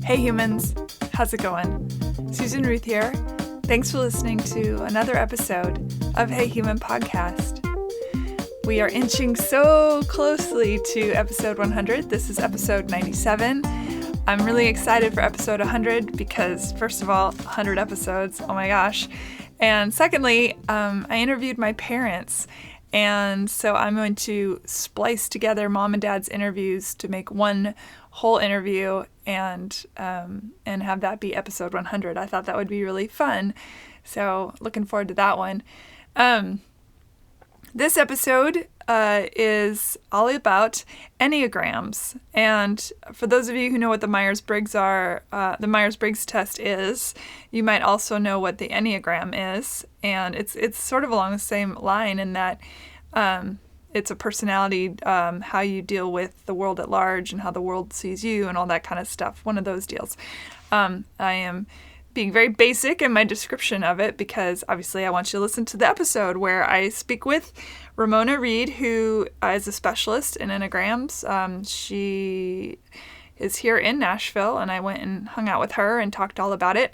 Hey humans, how's it going? Susan Ruth here. Thanks for listening to another episode of Hey Human Podcast. We are inching so closely to episode 100. This is episode 97. I'm really excited for episode 100 because, first of all, 100 episodes, oh my gosh. And secondly, I interviewed my parents. And so I'm going to splice together mom and dad's interviews to make one whole interview and have that be episode 100. I thought that would be really fun. So looking forward to that one. This episode is all about Enneagrams. And for those of you who know what the Myers-Briggs are, the Myers-Briggs test is, you might also know what the Enneagram is. And it's sort of along the same line in that it's a personality, how you deal with the world at large and how the world sees you and all that kind of stuff. One of those deals. I am being very basic in my description of it because obviously I want you to listen to the episode where I speak with Ramona Reid, who is a specialist in Enneagrams. She is here in Nashville, and I went and hung out with her and talked all about it.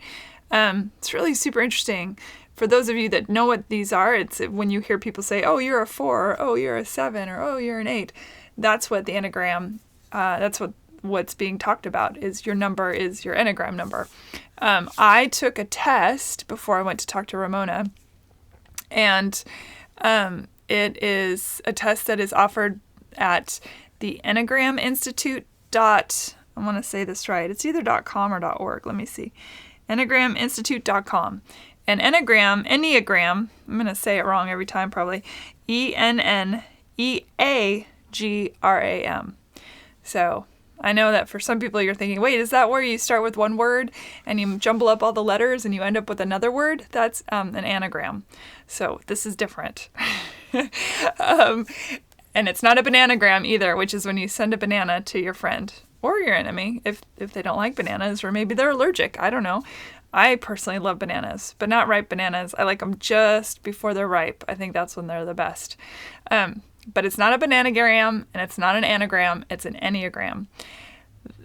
It's really super interesting. For those of you that know what these are, it's when you hear people say, oh, you're a 4, or oh, you're a 7, or oh, you're an 8. That's what the Enneagram, that's what's being talked about, is your number is your Enneagram number. I took a test before I went to talk to Ramona, and it is a test that is offered at the Enneagram Institute I want to say this right. It's either .com or .org. Let me see. EnneagramInstitute.com. And Enneagram, I'm going to say it wrong every time probably, ENNEAGRAM. So I know that for some people you're thinking, wait, is that where you start with one word and you jumble up all the letters and you end up with another word? That's an anagram. So this is different. And it's not a bananagram either, which is when you send a banana to your friend or your enemy if they don't like bananas, or maybe they're allergic. I don't know. I personally love bananas, but not ripe bananas. I like them just before they're ripe. I think that's when they're the best. But it's not a bananagram, and it's not an anagram. It's an Enneagram.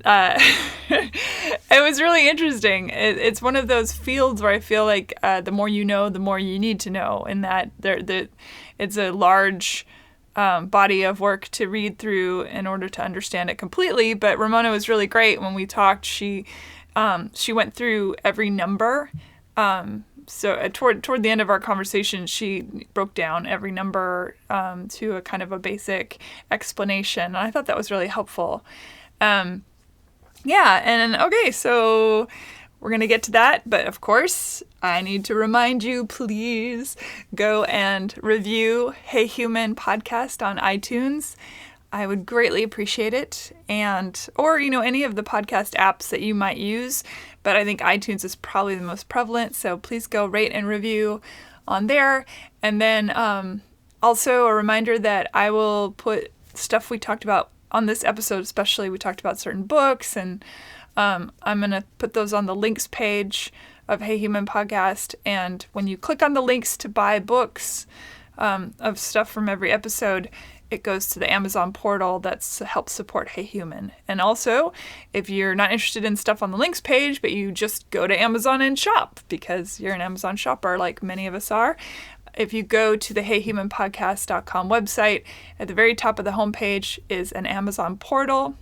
It was really interesting. It's one of those fields where I feel like the more you know, the more you need to know, in that it's a large body of work to read through in order to understand it completely. But Ramona was really great when we talked. She went through every number. So toward the end of our conversation, she broke down every number to a kind of a basic explanation. And I thought that was really helpful. Okay, so we're going to get to that. But of course, I need to remind you, please go and review Hey Human Podcast on iTunes. I would greatly appreciate it. Or any of the podcast apps that you might use. But I think iTunes is probably the most prevalent. So please go rate and review on there. And then also a reminder that I will put stuff we talked about on this episode, especially we talked about certain books. And I'm going to put those on the links page of Hey Human Podcast. And when you click on the links to buy books of stuff from every episode, it goes to the Amazon portal that's helps support Hey Human. And also, if you're not interested in stuff on the links page, but you just go to Amazon and shop because you're an Amazon shopper like many of us are, if you go to the heyhumanpodcast.com website, at the very top of the homepage is an Amazon portal.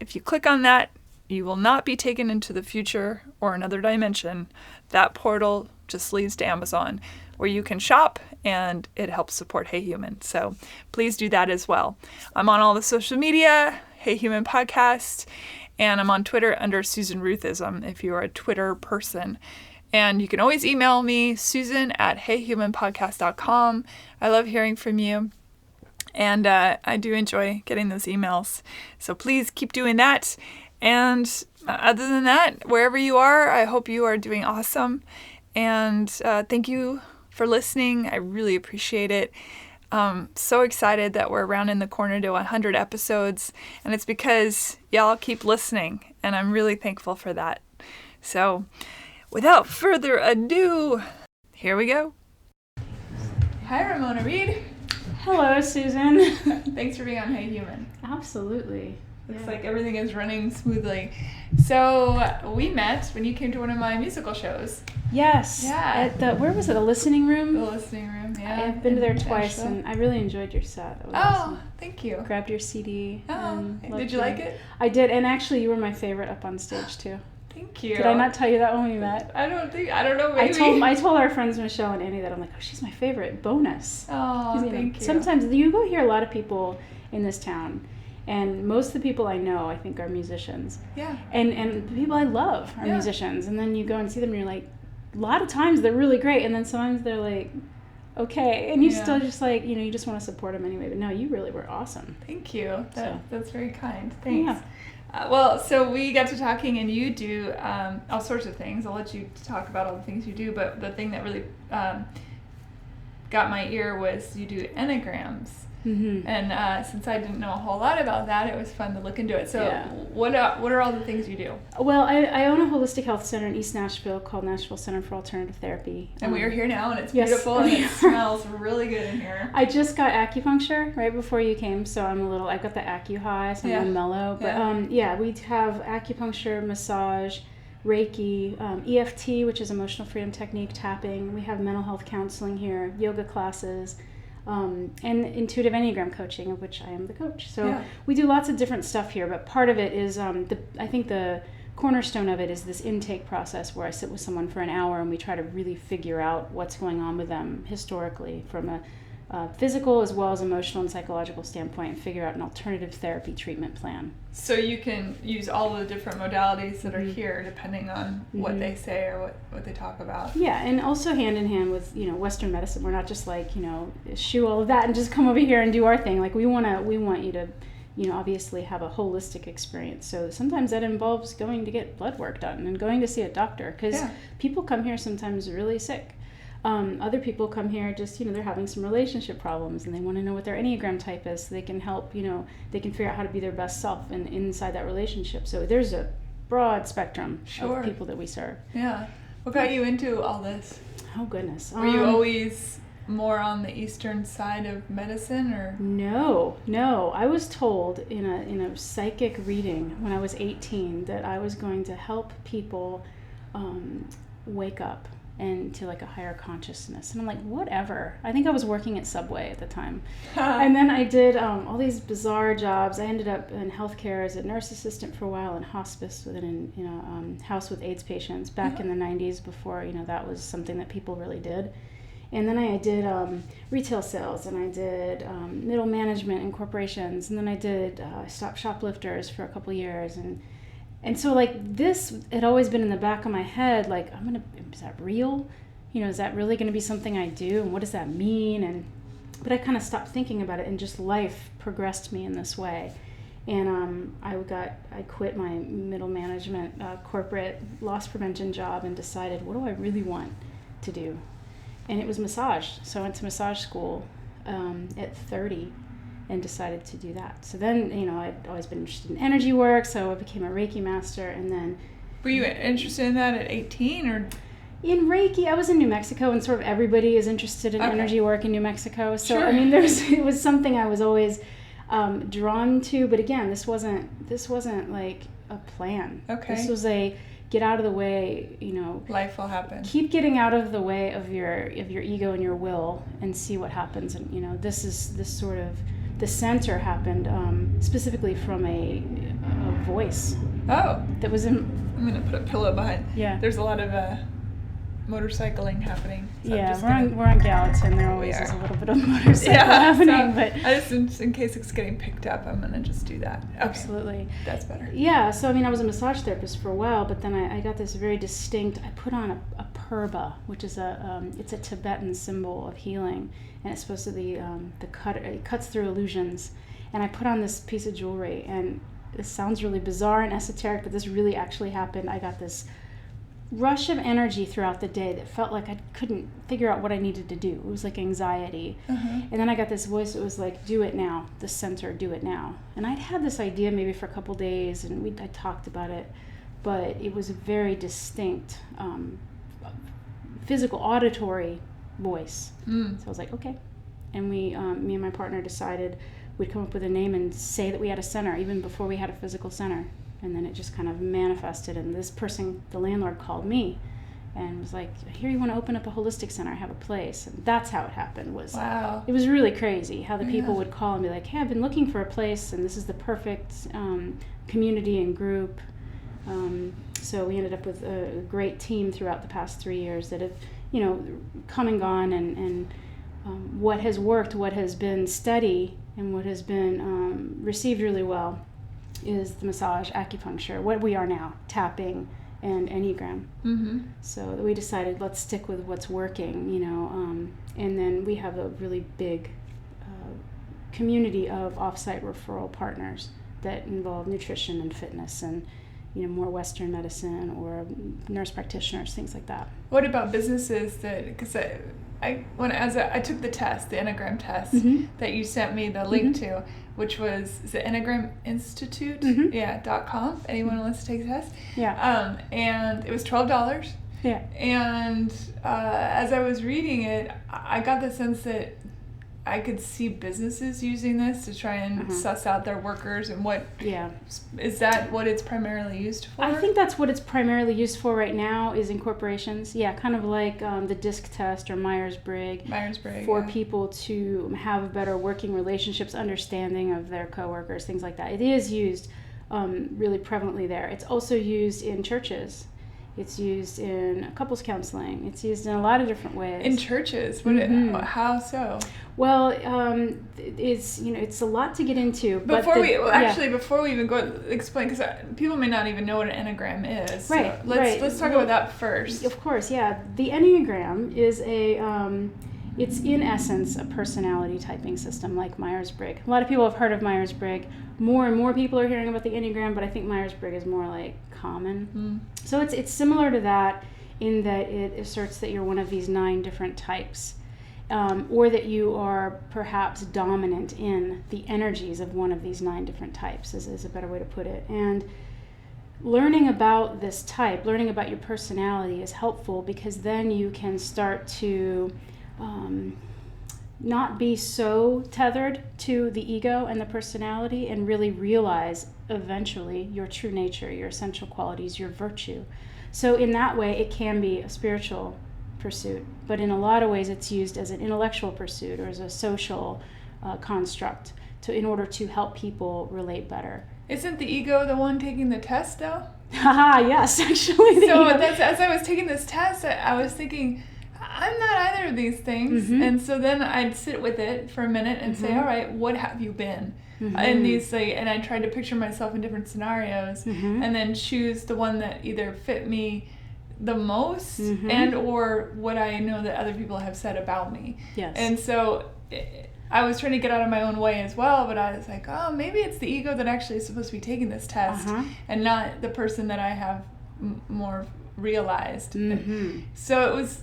If you click on that, you will not be taken into the future or another dimension. That portal just leads to Amazon, where you can shop, and it helps support Hey Human. So please do that as well. I'm on all the social media, Hey Human Podcast, and I'm on Twitter under Susan Ruthism if you are a Twitter person. And you can always email me, susan@heyhumanpodcast.com. I love hearing from you, and I do enjoy getting those emails. So please keep doing that. And other than that, wherever you are, I hope you are doing awesome. And thank you for listening. I really appreciate it. So excited that we're rounding the corner to 100 episodes. And it's because y'all keep listening. And I'm really thankful for that. So without further ado, here we go. Hi, Ramona Reid. Hello, Susan. Thanks for being on Hey Human. Absolutely. Looks like everything is running smoothly. So we met when you came to one of my musical shows. Yes. Yeah. At where was it? The Listening Room? The Listening Room, yeah. I've been there twice, Nashville. and I really enjoyed your set. That was awesome. Thank you. Grabbed your CD. Did you like it? I did, and actually you were my favorite up on stage too. Thank you. Did I not tell you that when we met? I don't know, maybe. I told our friends Michelle and Annie that I'm like, oh, she's my favorite. Bonus. Oh, thank you. Sometimes you go hear a lot of people in this town, and most of the people I know, I think, are musicians. Yeah. And the people I love are musicians, and then you go and see them and you're like, a lot of times they're really great, and then sometimes they're like, okay, and you still just like, you just want to support them anyway. But no, you really were awesome. Thank you. That's very kind. Thanks. Yeah. Well, so we got to talking, and you do all sorts of things. I'll let you talk about all the things you do, but the thing that really got my ear was you do enneagrams. Mm-hmm. And since I didn't know a whole lot about that, it was fun to look into it. So what are all the things you do? Well, I own a holistic health center in East Nashville called Nashville Center for Alternative Therapy. And we are here now, and it's beautiful, and it smells really good in here. I just got acupuncture right before you came, so I've got the acu-high, so I'm mellow. But we have acupuncture, massage, Reiki, EFT, which is emotional freedom technique, tapping. We have mental health counseling here, yoga classes, and intuitive Enneagram coaching, of which I am the coach. So we do lots of different stuff here, but part of it is, I think the cornerstone of it is this intake process where I sit with someone for an hour and we try to really figure out what's going on with them historically from a physical as well as emotional and psychological standpoint, and figure out an alternative therapy treatment plan. So you can use all the different modalities that are here depending on what they say or what they talk about. Yeah, and also hand in hand with Western medicine. We're not just like eschew all of that and just come over here and do our thing. Like we want you to obviously have a holistic experience. So sometimes that involves going to get blood work done and going to see a doctor, because people come here sometimes really sick. Other people come here just, they're having some relationship problems and they want to know what their Enneagram type is so they can help, they can figure out how to be their best self inside that relationship. So there's a broad spectrum of people that we serve. Yeah. What got you into all this? Oh, goodness. Were you always more on the eastern side of medicine, or? No. I was told in a psychic reading when I was 18 that I was going to help people wake up and to like a higher consciousness. And I'm like, whatever. I think I was working at Subway at the time. And then I did all these bizarre jobs. I ended up in healthcare as a nurse assistant for a while, in hospice within house with AIDS patients back in the 90s, before that was something that people really did. And then I did retail sales, and I did middle management in corporations, and then I did stopped shoplifters for a couple years, and so like this had always been in the back of my head, like is that real? Is that really going to be something I do, and what does that mean? But I kind of stopped thinking about it, and just life progressed me in this way. And I quit my middle management corporate loss prevention job and decided, what do I really want to do? And it was massage. So I went to massage school at 30 and decided to do that. So then, I'd always been interested in energy work, so I became a Reiki master, and then... Were you interested in that at 18, or...? In Reiki, I was in New Mexico, and sort of everybody is interested in energy work in New Mexico. So, sure. It was something I was always drawn to, but again, this wasn't like a plan. Okay. This was a... get out of the way, life will happen. Keep getting out of the way of your ego and your will, and see what happens. And the center happened specifically from a voice. Oh, that was in. I'm gonna put a pillow behind. Yeah. There's a lot of motorcycling happening. So we're on Gallatin. There always is a little bit of motorcycle happening, but I just, in case it's getting picked up, I'm gonna just do that. Okay. Absolutely. That's better. Yeah. So I was a massage therapist for a while, but then I got this very distinct. I put on a purba, which is it's a Tibetan symbol of healing, and it's supposed to be it cuts through illusions. And I put on this piece of jewelry, and this sounds really bizarre and esoteric, but this really actually happened. I got this rush of energy throughout the day that felt like I couldn't figure out what I needed to do. It was like anxiety. And then I got this voice that was like, do it now, the center, do it now. And I'd had this idea maybe for a couple days, and I talked about it, but it was a very distinct physical, auditory voice. So I was like, okay. And we, me and my partner decided we'd come up with a name and say that we had a center, even before we had a physical center. And then it just kind of manifested. And this person, the landlord, called me and was like, I hear you want to open up a holistic center. I have a place. And that's how it happened. Wow. It was really crazy how the people would call and be like, hey, I've been looking for a place, and this is the perfect community and group. So we ended up with a great team throughout the past 3 years that have, come and gone, and what has worked, what has been steady, and what has been received really well is the massage, acupuncture, what we are now, tapping, and Enneagram. Mm-hmm. So we decided, let's stick with what's working, and then we have a really big community of offsite referral partners that involve nutrition and fitness and more Western medicine or nurse practitioners, things like that. What about businesses because I took the test, the Enneagram test that you sent me the link to, which was the Enneagram Institute, .com. Anyone wants to take the test? Yeah. And it was $12. Yeah. And as I was reading it, I got the sense that I could see businesses using this to try and suss out their workers and is that what it's primarily used for? I think that's what it's primarily used for right now is in corporations. Yeah, kind of like the DISC test or Myers-Briggs. For people to have better working relationships, understanding of their coworkers, things like that. It is used really prevalently there. It's also used in churches. It's used in couples counseling. It's used in a lot of different ways. In churches? How so? Well, it's a lot to get into. Before we even go explain, because people may not even know what an Enneagram is. Right. So let's talk about that first. Of course, yeah. The Enneagram is it's in essence a personality typing system like Myers-Briggs. A lot of people have heard of Myers-Briggs. More and more people are hearing about the Enneagram, but I think Myers-Briggs is more like common. So it's similar to that in that it asserts that you're one of these 9 different types, or that you are perhaps dominant in the energies of one of these 9 different types is a better way to put it. And learning about this type, learning about your personality is helpful because then you can start to not be so tethered to the ego and the personality and really realize eventually your true nature, your essential qualities, your virtue. So in that way, it can be a spiritual pursuit, but in a lot of ways it's used as an intellectual pursuit or as a social construct in order to help people relate better. Isn't the ego the one taking the test though? Haha, yes, actually. So as I was taking this test, I was thinking, I'm not either of these things. And so then I'd sit with it for a minute and say, all right, what have you been? And and I tried to picture myself in different scenarios and then choose the one that either fit me the most and or what I know that other people have said about me. Yes. And so I was trying to get out of my own way as well, but I was like, oh, maybe it's the ego that actually is supposed to be taking this test and not the person that I have more realized. So it was...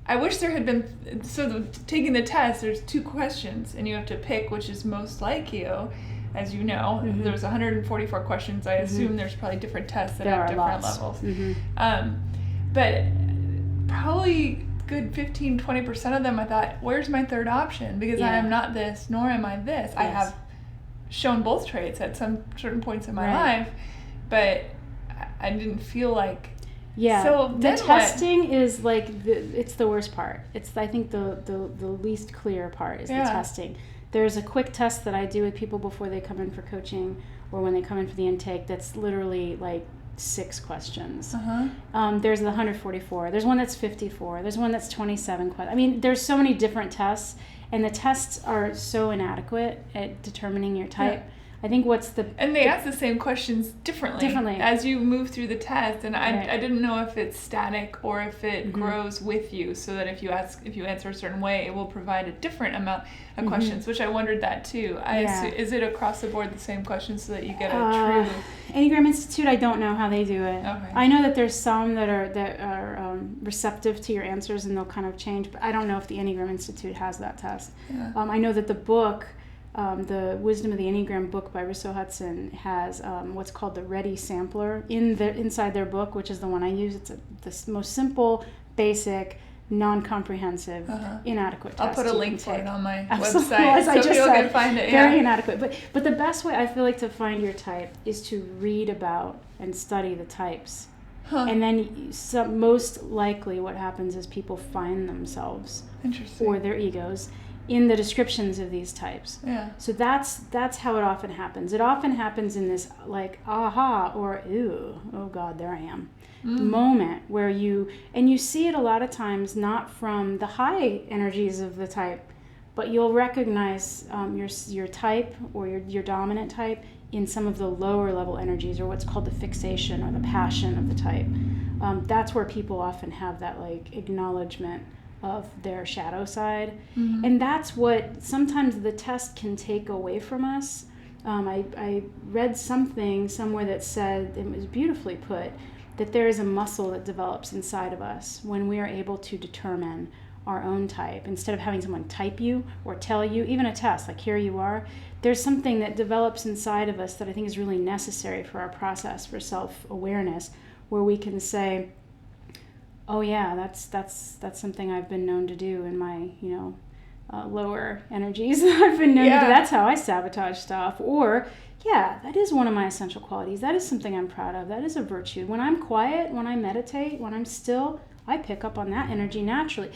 I wish there had been, taking the test, there's 2 questions, and you have to pick which is most like you, as you know. There's 144 questions. I assume there's probably different tests that have different levels. But probably good 15-20% of them I thought, where's my third option? Because I am not this, nor am I this. Yes. I have shown both traits at some certain points in my life, but I didn't feel like... Yeah, so the testing is like it's the worst part. It's I think the least clear part is the testing. There's a quick test that I do with people before they come in for coaching or when they come in for the intake that's literally like 6 questions. There's the 144. There's one that's 54. There's one that's 27 questions. I mean, there's so many different tests, and the tests are so inadequate at determining your type. Yeah. I think and they ask the same questions differently as you move through the test, and I didn't know if it's static or if it grows with you, so that if you answer a certain way, it will provide a different amount of questions, which I wondered that too. Is it across the board the same questions so that you get a true... Enneagram Institute, I don't know how they do it. Okay. I know that there's some that are receptive to your answers and they'll kind of change, but I don't know if the Enneagram Institute has that test. Yeah. I know that the book... the Wisdom of the Enneagram book by Risso Hudson has what's called the Ready Sampler inside their book, which is the one I use. It's the most simple, basic, non-comprehensive, inadequate test. I'll put a link for it on my Absolutely. website As I so just people said, can find it. Very inadequate. But the best way I feel like to find your type is to read about and study the types. And then most likely what happens is people find themselves or their egos in the descriptions of these types. Yeah. So that's how it often happens. It often happens in this like aha or ew, oh God, there I am moment where you see it a lot of times not from the high energies of the type, but you'll recognize your type or your dominant type in some of the lower level energies, or what's called the fixation or the passion of the type. That's where people often have that like acknowledgement of their shadow side. And that's what sometimes the test can take away from us. I read something somewhere that said, it was beautifully put, that there is a muscle that develops inside of us when we are able to determine our own type. Instead of having someone type you or tell you, even a test, like here you are, there's something that develops inside of us that I think is really necessary for our process for self-awareness, where we can say, oh yeah, that's something I've been known to do in my, lower energies. I've been known to do. That's how I sabotage stuff. Or, yeah, that is one of my essential qualities. That is something I'm proud of. That is a virtue. When I'm quiet, when I meditate, when I'm still, I pick up on that energy naturally.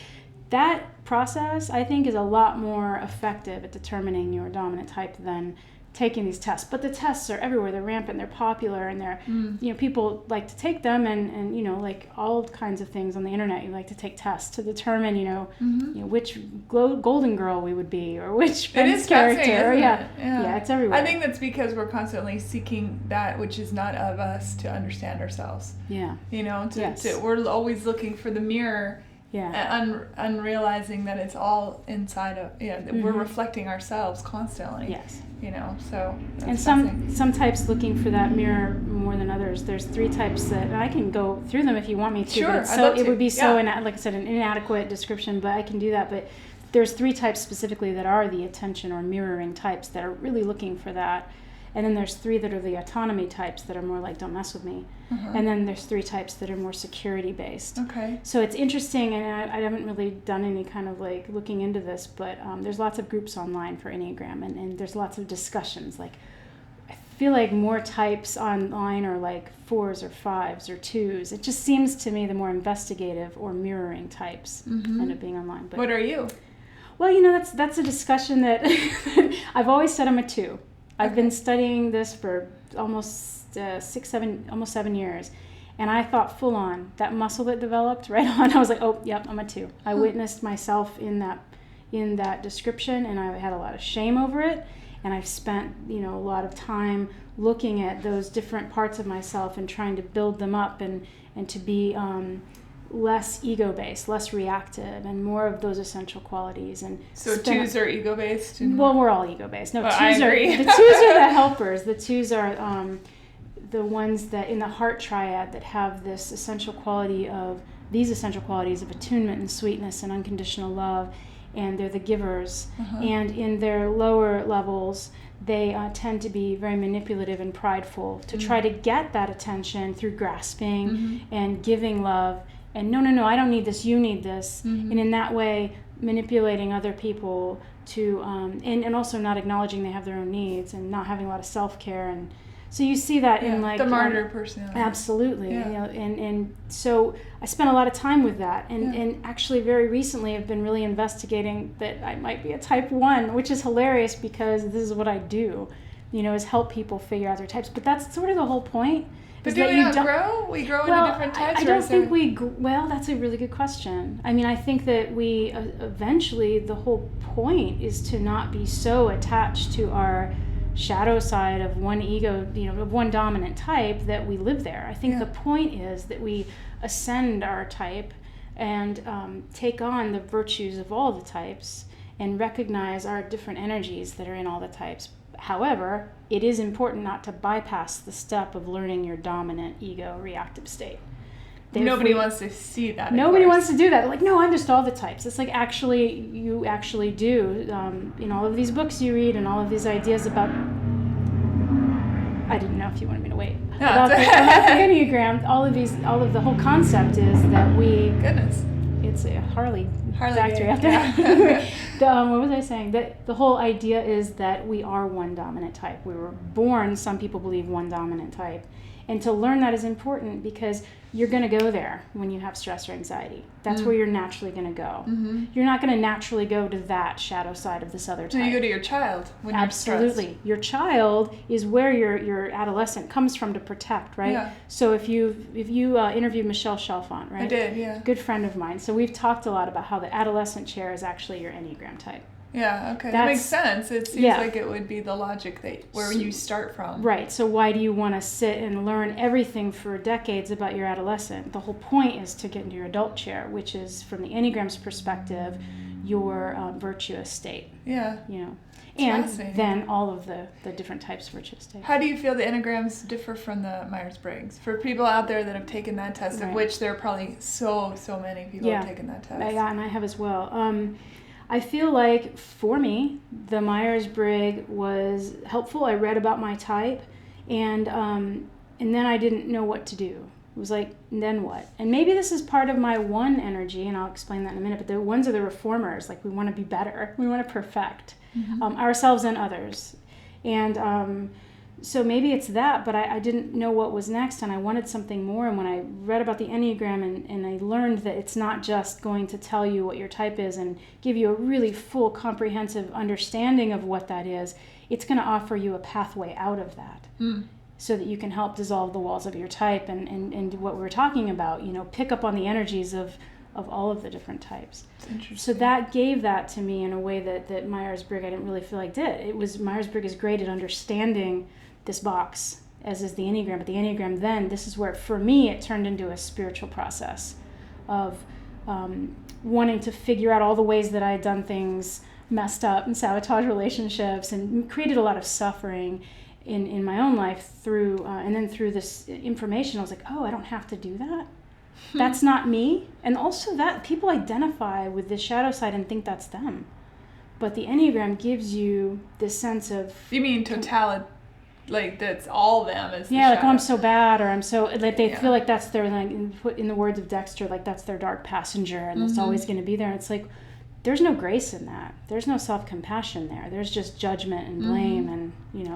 That process, I think, is a lot more effective at determining your dominant type than taking these tests. But the tests are everywhere. They're rampant. They're popular, and they're people like to take them, and like all kinds of things on the internet. You like to take tests to determine which golden girl we would be, or which Friends character. Yeah, it's everywhere. I think that's because we're constantly seeking that which is not of us to understand ourselves. Yeah. We're always looking for the mirror. Yeah. And realizing that it's all inside of, that we're reflecting ourselves constantly. Yes. So. And some types looking for that mirror more than others. There's 3 types that, and I can go through them if you want me to. Sure, I'd love to. It would be like I said, an inadequate description, but I can do that. But there's 3 types specifically that are the attention or mirroring types that are really looking for that. And then there's 3 that are the autonomy types that are more like, don't mess with me. And then there's 3 types that are more security based. Okay. So it's interesting, and I haven't really done any kind of like looking into this, but there's lots of groups online for Enneagram, and there's lots of discussions. Like, I feel like more types online are like 4s or 5s or 2s. It just seems to me the more investigative or mirroring types end up being online. But what are you? Well, that's a discussion that I've always said I'm a 2. I've been studying this for almost 7 years, and I thought full on that muscle that developed right on. I was like, oh, yep, I'm a 2. I witnessed myself in that description, and I had a lot of shame over it. And I've spent a lot of time looking at those different parts of myself and trying to build them up and to be less ego-based, less reactive, and more of those essential qualities. And so 2s are ego-based? Well, we're all ego-based. No, well, 2s are the 2s are the helpers. The 2s are the ones that in the heart triad that have these essential qualities of attunement and sweetness and unconditional love, and they're the givers. And in their lower levels, they tend to be very manipulative and prideful to try to get that attention through grasping and giving love. And no, I don't need this, you need this. And in that way, manipulating other people to, and also not acknowledging they have their own needs and not having a lot of self-care. And so you see that in like... the martyr personality. Absolutely. And so I spent a lot of time with that. And actually very recently I've been really investigating that I might be a type 1, which is hilarious because this is what I do, is help people figure out their types. But that's sort of the whole point. But do we not grow? We grow into different types? I don't think well, that's a really good question. I mean, I think that we eventually, the whole point is to not be so attached to our shadow side of one ego, of one dominant type that we live there. I think the point is that we ascend our type and take on the virtues of all the types and recognize our different energies that are in all the types. However, it is important not to bypass the step of learning your dominant ego reactive state. Nobody wants to see that. Nobody wants to do that. Like, no, I'm just all the types. It's like you actually do. In all of these books you read and all of these ideas about... I didn't know if you wanted me to wait. About the Enneagram, all of the whole concept is that we... Goodness. It's a Harley factory game. out there. What was I saying? The whole idea is that we are one dominant type. We were born, some people believe, one dominant type. And to learn that is important because you're going to go there when you have stress or anxiety. That's where you're naturally going to go. Mm-hmm. You're not going to naturally go to that shadow side of this other type. So you go to your child when Absolutely. You're stressed. Your child is where your adolescent comes from to protect, right? Yeah. So if you interviewed Michelle Chalfant, right? I did, yeah. Good friend of mine. So we've talked a lot about how the adolescent chair is actually your Enneagram type. Yeah, okay. That makes sense. It seems like it would be the logic where you start from. Right. So why do you want to sit and learn everything for decades about your adolescent? The whole point is to get into your adult chair, which is, from the Enneagram's perspective, your virtuous state. Yeah. And then all of the different types of virtuous states. How do you feel the Enneagrams differ from the Myers-Briggs? For people out there that have taken that test, of which there are probably so many people have taken that test. Yeah, and I have as well. I feel like, for me, the Myers-Briggs was helpful. I read about my type, and then I didn't know what to do. It was like, then what? And maybe this is part of my one energy, and I'll explain that in a minute, but the ones are the reformers. Like, we want to be better. We want to perfect ourselves and others. And so maybe it's that, but I didn't know what was next, and I wanted something more. And when I read about the Enneagram and I learned that it's not just going to tell you what your type is and give you a really full, comprehensive understanding of what that is, it's going to offer you a pathway out of that so that you can help dissolve the walls of your type and what we were talking about, pick up on the energies of all of the different types. So that gave that to me in a way that Myers-Briggs I didn't really feel like did. It was, Myers-Briggs is great at understanding this box, as is the Enneagram. But the Enneagram then, this is where, for me, it turned into a spiritual process of wanting to figure out all the ways that I had done things messed up and sabotage relationships and created a lot of suffering in my own life through, and then through this information, I was like, oh, I don't have to do that. That's not me. And also that people identify with this shadow side and think that's them. But the Enneagram gives you this sense of... You mean totality? Like, that's all them is the like, shadow. oh, I'm so bad, or I'm so... Like, they feel like that's their, like, in the words of Dexter, like, that's their dark passenger, and it's always going to be there. And it's like, there's no grace in that. There's no self-compassion there. There's just judgment and blame and,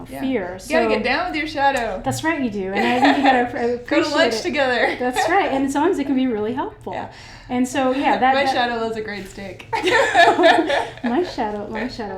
fear. You gotta get down with your shadow. That's right, you do. And I think you gotta appreciate Go to lunch together. That's right. And sometimes it can be really helpful. Yeah. And so, my shadow loves a great steak. my shadow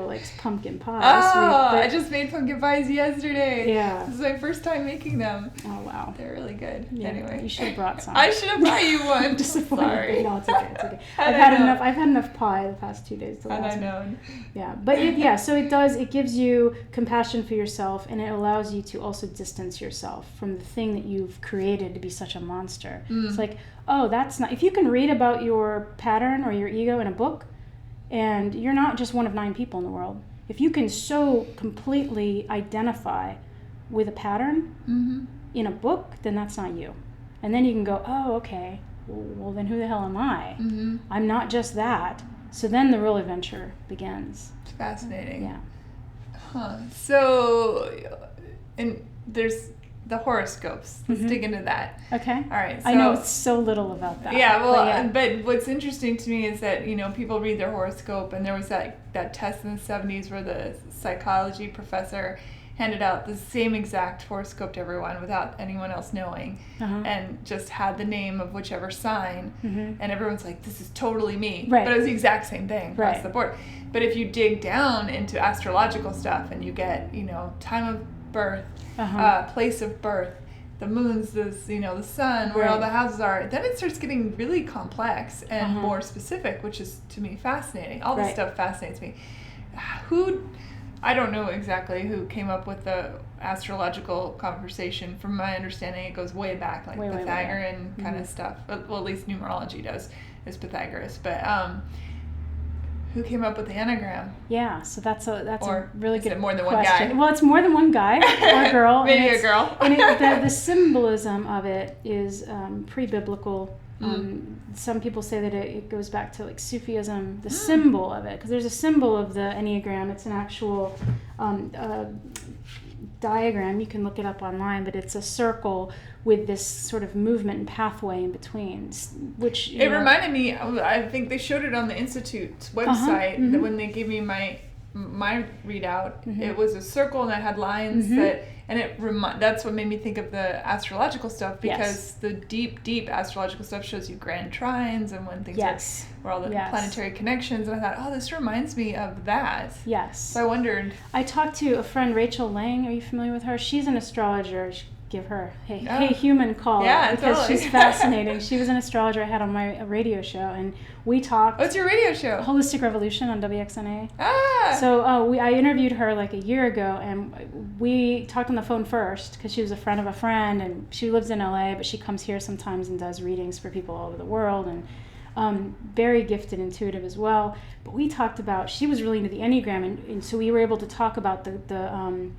likes pumpkin pies. I just made pumpkin pies yesterday. Yeah. This is my first time making them. Oh, wow. They're really good. Yeah, anyway. You should have brought some. I should have brought you one. Sorry. No, it's okay. It's okay. I've had enough pie the past 2 days to last. And I know. Yeah. But so it gives you compassion for yourself, and it allows you to also distance yourself from the thing that you've created to be such a monster. It's like, oh, that's not... If you can read about your pattern or your ego in a book, and you're not just one of 9 people in the world, if you can so completely identify with a pattern in a book, then that's not you. And then you can go, oh, okay, well, then who the hell am I? I'm not just that. So then the real adventure begins. It's fascinating. Yeah. Huh. So, and there's the horoscopes. Let's dig into that. Okay. All right. So, I know so little about that. Yeah, well, but what's interesting to me is that, people read their horoscope, and there was that test in the 70s where the psychology professor handed out the same exact horoscope to everyone without anyone else knowing, and just had the name of whichever sign, and everyone's like, this is totally me. Right. But it was the exact same thing across the board. But if you dig down into astrological stuff and you get, time of birth, place of birth, the moons, the sun, where all the houses are, then it starts getting really complex and more specific, which is, to me, fascinating. All this stuff fascinates me. I don't know exactly who came up with the astrological conversation. From my understanding, it goes way back, like Pythagorean kind of stuff. Well, at least numerology is Pythagoras. But who came up with the Enneagram? Yeah, so that's a really good question. Is it more than one guy? Well, it's more than one guy or girl. Maybe a girl. And the symbolism of it is pre-biblical. Some people say that it goes back to like Sufism, the symbol of it, because there's a symbol of the Enneagram. It's an actual diagram. You can look it up online, but it's a circle with this sort of movement and pathway in between, which it reminded me. I think they showed it on the Institute's website that when they gave me my readout, it was a circle and it had lines that's what made me think of the astrological stuff, because the deep astrological stuff shows you grand trines and when things are, where all the planetary connections, and I thought, this reminds me of that. So I wondered. I talked to a friend, Rachel Lang. Are you familiar with her? She's an astrologer. Give her hey human call because she's fascinating. She was an astrologer I had on my radio show, and we talked. What's your radio show? Holistic Revolution on WXNA. So I interviewed her like a year ago, and we talked on the phone first because she was a friend of a friend, and she lives in LA, but she comes here sometimes and does readings for people all over the world, and very gifted, intuitive as well. But we talked about, she was really into the Enneagram, and so we were able to talk about the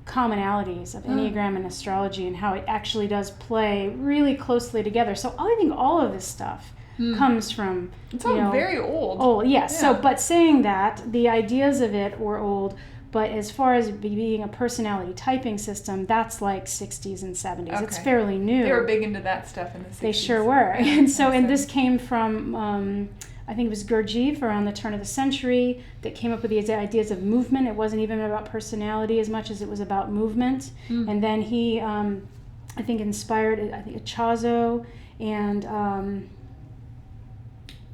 commonalities of Enneagram and astrology and how it actually does play really closely together. So I think all of this stuff comes from, it's all very old. Old, yes. Yeah. So, but saying that, the ideas of it were old, but as far as being a personality typing system, that's like 60s and 70s. Okay. It's fairly new. They were big into that stuff in the 60s. They sure were. And so, and this came from, I think it was Gurdjieff around the turn of the century that came up with the ideas of movement. It wasn't even about personality as much as it was about movement. And then he, I think, inspired, Chazo and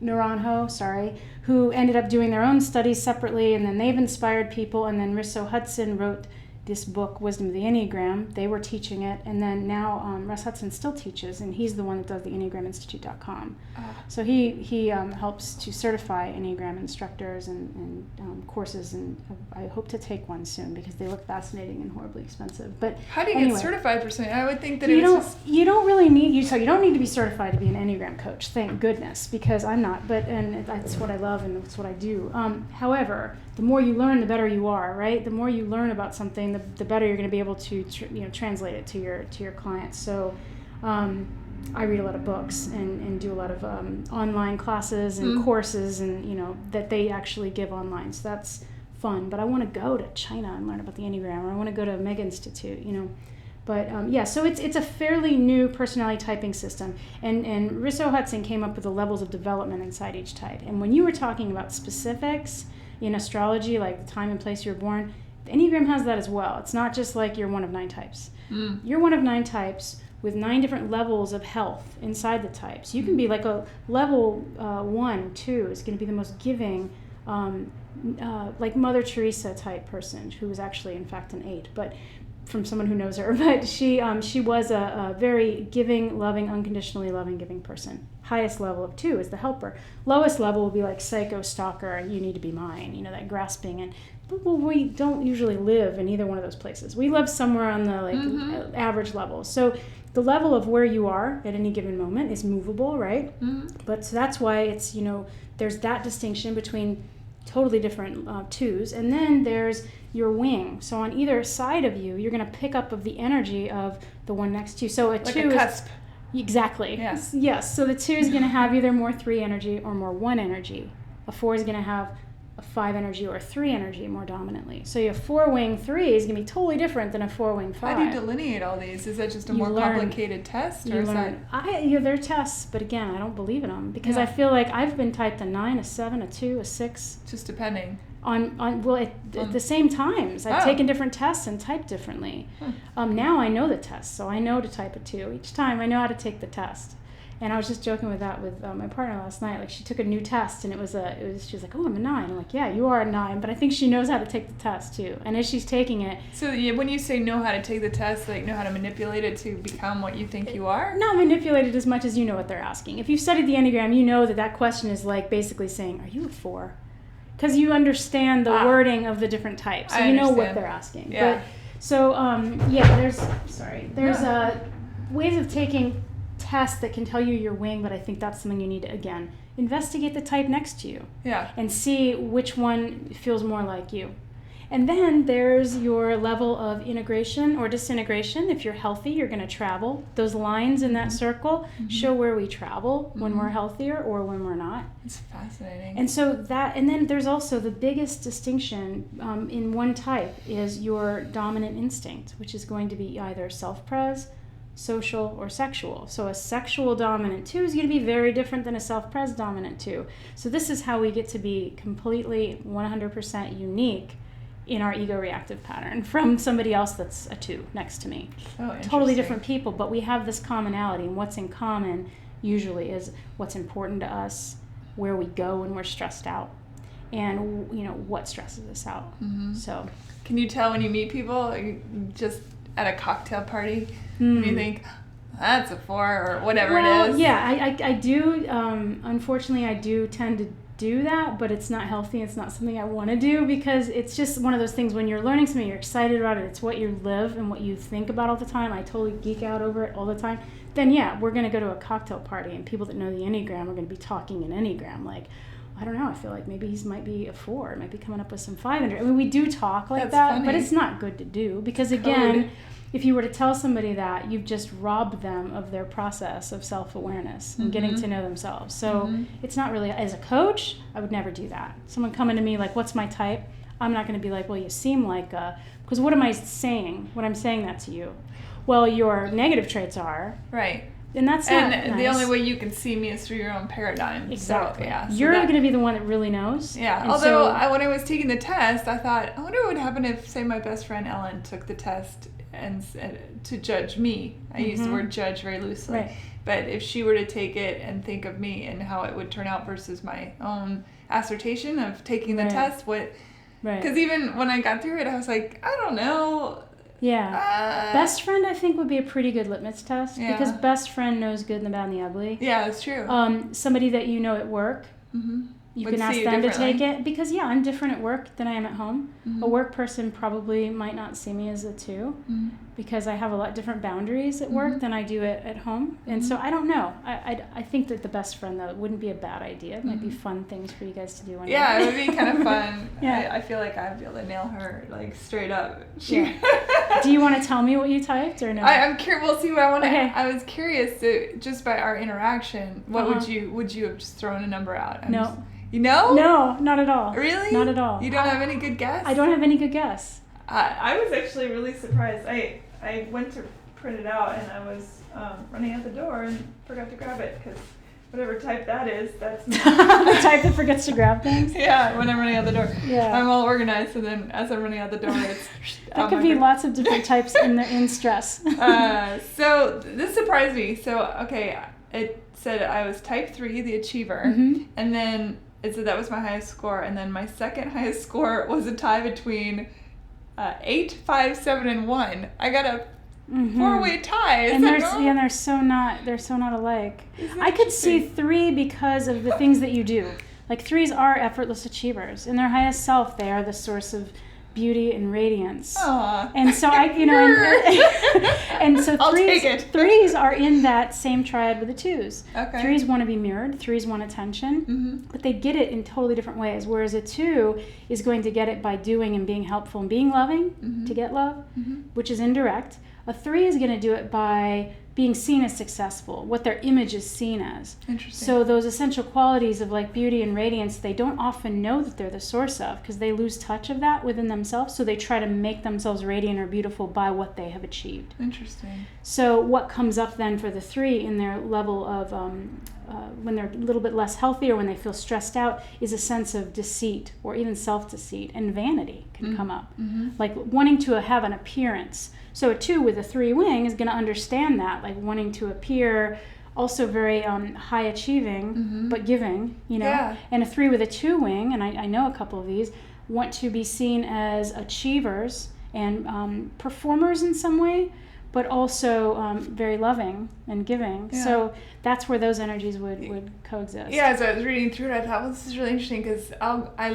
Naranjo, who ended up doing their own studies separately, and then they've inspired people. And then Risso Hudson wrote this book, Wisdom of the Enneagram. They were teaching it, and then now Russ Hudson still teaches, and he's the one that does the EnneagramInstitute.com. So he helps to certify Enneagram instructors and courses, and I hope to take one soon because they look fascinating and horribly expensive. But how do you get certified for something? I would think that you don't really need you don't need to be certified to be an Enneagram coach. Thank goodness, because I'm not. and that's what I love and that's what I do. However, the more you learn, the better you are, right? The more you learn about something, the better you're going to be able to translate it to your clients. So I read a lot of books and do a lot of online classes and courses and that they actually give online. So that's fun. But I want to go to China and learn about the Enneagram, or I want to go to Mega Institute, But so it's a fairly new personality typing system, and Risso Hudson came up with the levels of development inside each type. And when you were talking about specifics in astrology, like the time and place you were born, the Enneagram has that as well. It's not just like you're one of 9 types. You're one of 9 types with 9 different levels of health inside the types. You can be like a level 1, 2 is going to be the most giving, like Mother Teresa type person, who was actually in fact an 8, but from someone who knows her. But she was a very giving, loving, unconditionally loving, giving person. Highest level of 2 is the helper. Lowest level will be like psycho, stalker, you need to be mine, that grasping. Well, we don't usually live in either one of those places. We live somewhere on the average level. So the level of where you are at any given moment is movable, right? But so that's why it's, there's that distinction between totally different 2s. And then there's your wing. So on either side of you, you're going to pick up of the energy of the one next to you. So like a cusp. Exactly. Yes. So the 2 is going to have either more 3 energy or more 1 energy. A 4 is going to have a 5 energy or a 3 energy more dominantly. So your 4-wing 3 is going to be totally different than a 4-wing 5. How do you delineate all these? Is that just a more complicated test? Or they're tests, but again, I don't believe in them because I feel like I've been typed a 9, a 7, a 2, a 6. Just depending. At the same times. I've taken different tests and typed differently. Now I know the test, so I know to type a 2. Each time I know how to take the test. And I was just joking with that with my partner last night. Like, she took a new test, and she was like, "Oh, I'm a 9." I'm like, "Yeah, you are a 9," but I think she knows how to take the test too. And as she's taking it, so when you say know how to take the test, like know how to manipulate it to become what you think you are? Not manipulate it as much as you know what they're asking. If you've studied the Enneagram, you know that question is like basically saying, "Are you a 4?" Because you understand the wording of the different types, so you know what they're asking. Yeah. But so there's ways of taking tests that can tell you your wing, but I think that's something you need to, again, investigate the type next to you. Yeah. And see which one feels more like you. And then there's your level of integration or disintegration. If you're healthy, you're going to travel. Those lines in that circle show where we travel when we're healthier or when we're not. It's fascinating. And so that, and then there's also the biggest distinction in one type is your dominant instinct, which is going to be either self-pres, social, or sexual. So a sexual dominant 2 is going to be very different than a self-pres dominant 2. So this is how we get to be completely 100% unique in our ego reactive pattern from somebody else that's a 2 next to me. Oh, totally different people, but we have this commonality, and what's in common usually is what's important to us, where we go when we're stressed out, and what stresses us out. So can you tell when you meet people just at a cocktail party and you think that's a 4 or whatever it is? Yeah, I do. Unfortunately, I do tend to do that, but it's not healthy. It's not something I want to do, because it's just one of those things when you're learning something, you're excited about it, it's what you live and what you think about all the time. I totally geek out over it all the time. Then yeah, we're going to go to a cocktail party and people that know the Enneagram are going to be talking in Enneagram. Like, I don't know, I feel like maybe he might be a 4, might be coming up with some 500. I mean, we do talk like that, funny. But it's not good to do, because again, if you were to tell somebody that, you've just robbed them of their process of self-awareness and getting to know themselves. So it's not really, as a coach, I would never do that. Someone coming to me like, what's my type? I'm not going to be like, well, you seem like because what am I saying when I'm saying that to you? Well, your negative traits are. Right. And that's not nice. The only way you can see me is through your own paradigm. Exactly. So, yeah. So you're going to be the one that really knows. Yeah. And although when I was taking the test, I thought, I wonder what would happen if, say, my best friend Ellen took the test and to judge me. I use the word judge very loosely. Right. But if she were to take it and think of me and how it would turn out versus my own assertion of taking the test, because even when I got through it, I was like, I don't know. Yeah. Best friend, I think, would be a pretty good litmus test, because best friend knows good and the bad and the ugly. Yeah, that's true. Somebody that you know at work, you can ask them to take it, because I'm different at work than I am at home. A work person probably might not see me as a 2 because I have a lot different boundaries at work than I do at home. And so I don't know. I think that the best friend, though, wouldn't be a bad idea. It might be fun things for you guys to do. Yeah, it would be kind of fun. Yeah. I feel like I'd be able to nail her like straight up. Do you want to tell me what you typed or no? I'm curious. We'll see what I want to. Okay. I was curious just by our interaction. What would you have just thrown a number out? No. You know? No, not at all. Really? Not at all. You don't have any good guess? I don't have any good guess. I was actually really surprised. I went to print it out and I was running out the door and forgot to grab it, because whatever type that is, that's me. The type that forgets to grab things? Yeah, when I'm running out the door. Yeah. I'm all organized, and then as I'm running out the door, it's That could be lots of different types in stress. So this surprised me. So, okay, it said I was type 3, the achiever, and then it said that was my highest score, and then my second highest score was a tie between 8, 5, 7, and 1. I got a 4-way tie. And they're so not alike. I could see 3 because of the things that you do. Like 3s are effortless achievers. In their highest self, they are the source of beauty and radiance. Aww. And so and so I'll take it. 3s are in that same triad with the 2s. Okay. 3s want to be mirrored, 3s want attention, but they get it in totally different ways, whereas a 2 is going to get it by doing and being helpful and being loving to get love, which is indirect. A 3 is going to do it by being seen as successful, what their image is seen as. Interesting. So those essential qualities of like beauty and radiance, they don't often know that they're the source of, because they lose touch of that within themselves. So they try to make themselves radiant or beautiful by what they have achieved. Interesting. So what comes up then for the 3 in their level of, when they're a little bit less healthy or when they feel stressed out, is a sense of deceit or even self-deceit, and vanity can come up. Like wanting to have an appearance. So a 2 with a 3 wing is going to understand that, like wanting to appear also very high achieving, but giving, Yeah. And a 3 with a 2 wing, and I know a couple of these, want to be seen as achievers and performers in some way, but also very loving and giving. Yeah. So that's where those energies would coexist. Yeah, as I was reading through it, I thought, well, this is really interesting, because I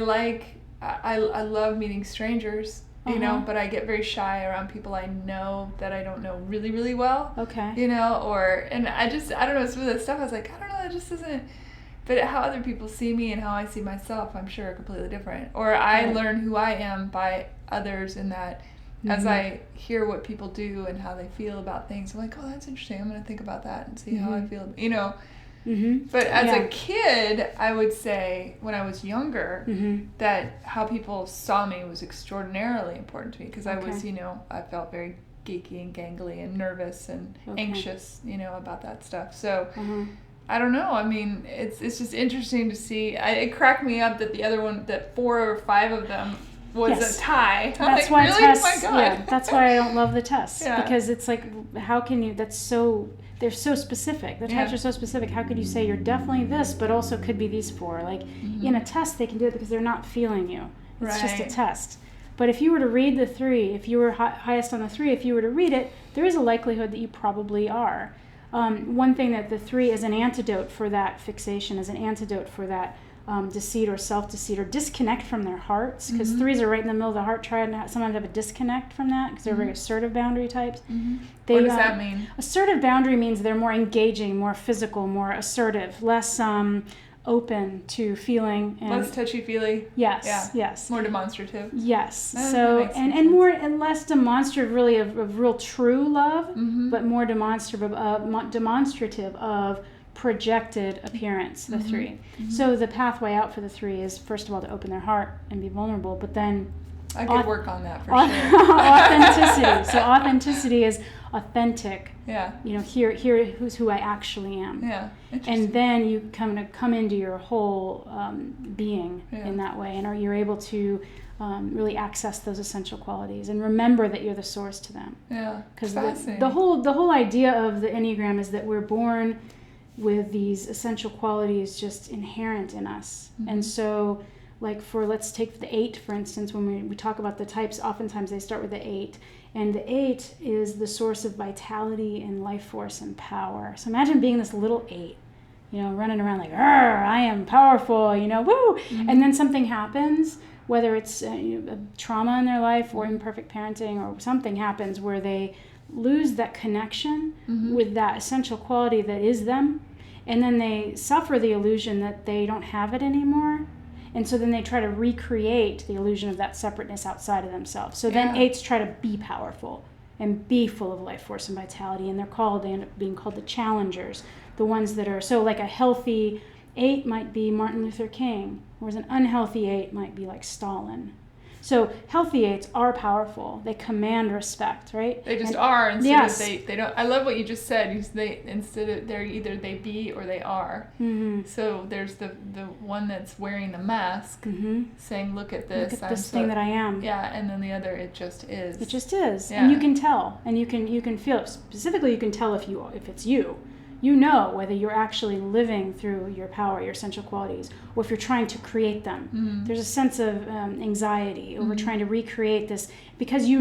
love meeting strangers. But I get very shy around people I know that I don't know really, really well. Okay. And I don't know, some of the stuff I was like, I don't know, that just But how other people see me and how I see myself, I'm sure, are completely different. Or I learn who I am by others in that as I hear what people do and how they feel about things, I'm like, oh, that's interesting. I'm going to think about that and see how I feel, you know. But as a kid, I would say when I was younger that how people saw me was extraordinarily important to me because I was, you know, I felt very geeky and gangly and nervous and anxious, you know, about that stuff. So I don't know. I mean, it's just interesting to see. It cracked me up that the other one, that 4 or 5 of them was a tie. That's like, why really? tests. Oh my God. Yeah, that's why I don't love the tests because it's like, how can you? That's so. They're so specific. The types are so specific. How could you say you're definitely this, but also could be these 4? Like in a test, they can do it because they're not feeling you. It's just a test. But if you were to read the 3, if you were highest on the 3, if you were to read it, there is a likelihood that you probably are. One thing that the 3 is an antidote for that fixation, is an antidote for that deceit or self-deceit or disconnect from their hearts, because 3s are right in the middle of the heart. Try and sometimes have a disconnect from that because they're very assertive boundary types. What does that mean? Assertive boundary means they're more engaging, more physical, more assertive, less open to feeling. And less touchy-feely. Yes. More demonstrative. Yes. So and more and less demonstrative, really, of real true love, but more demonstrative of projected appearance, the 3. So the pathway out for the 3 is, first of all, to open their heart and be vulnerable, but then I could work on that for sure. Authenticity. So authenticity is authentic. Yeah. You know, here who's who I actually am. Yeah. And then you come into your whole being in that way, and you're able to really access those essential qualities and remember that you're the source to them. Yeah. Because the whole idea of the Enneagram is that we're born with these essential qualities just inherent in us. And so, like let's take the 8, for instance, when we talk about the types, oftentimes they start with the 8. And the 8 is the source of vitality and life force and power. So imagine being this little 8, you know, running around like, I am powerful, you know, woo! And then something happens, whether it's a trauma in their life or imperfect parenting, or something happens where they lose that connection with that essential quality that is them. And then they suffer the illusion that they don't have it anymore. And so then they try to recreate the illusion of that separateness outside of themselves. So then 8s try to be powerful and be full of life force and vitality. And they end up being called the challengers. The ones that are, so like a healthy 8 might be Martin Luther King, whereas an unhealthy 8 might be like Stalin. So healthy 8s are powerful. They command respect, right? They just are instead of they don't. I love what you just said. They're either they be or they are. So there's the one that's wearing the mask, saying, "Look at this. Look at this thing that I am." Yeah, and then the other, it just is. It just is, yeah. And you can tell, and you can feel it. Specifically, you can tell if it's you. You know whether you're actually living through your power, your essential qualities, or if you're trying to create them. There's a sense of anxiety over trying to recreate this because you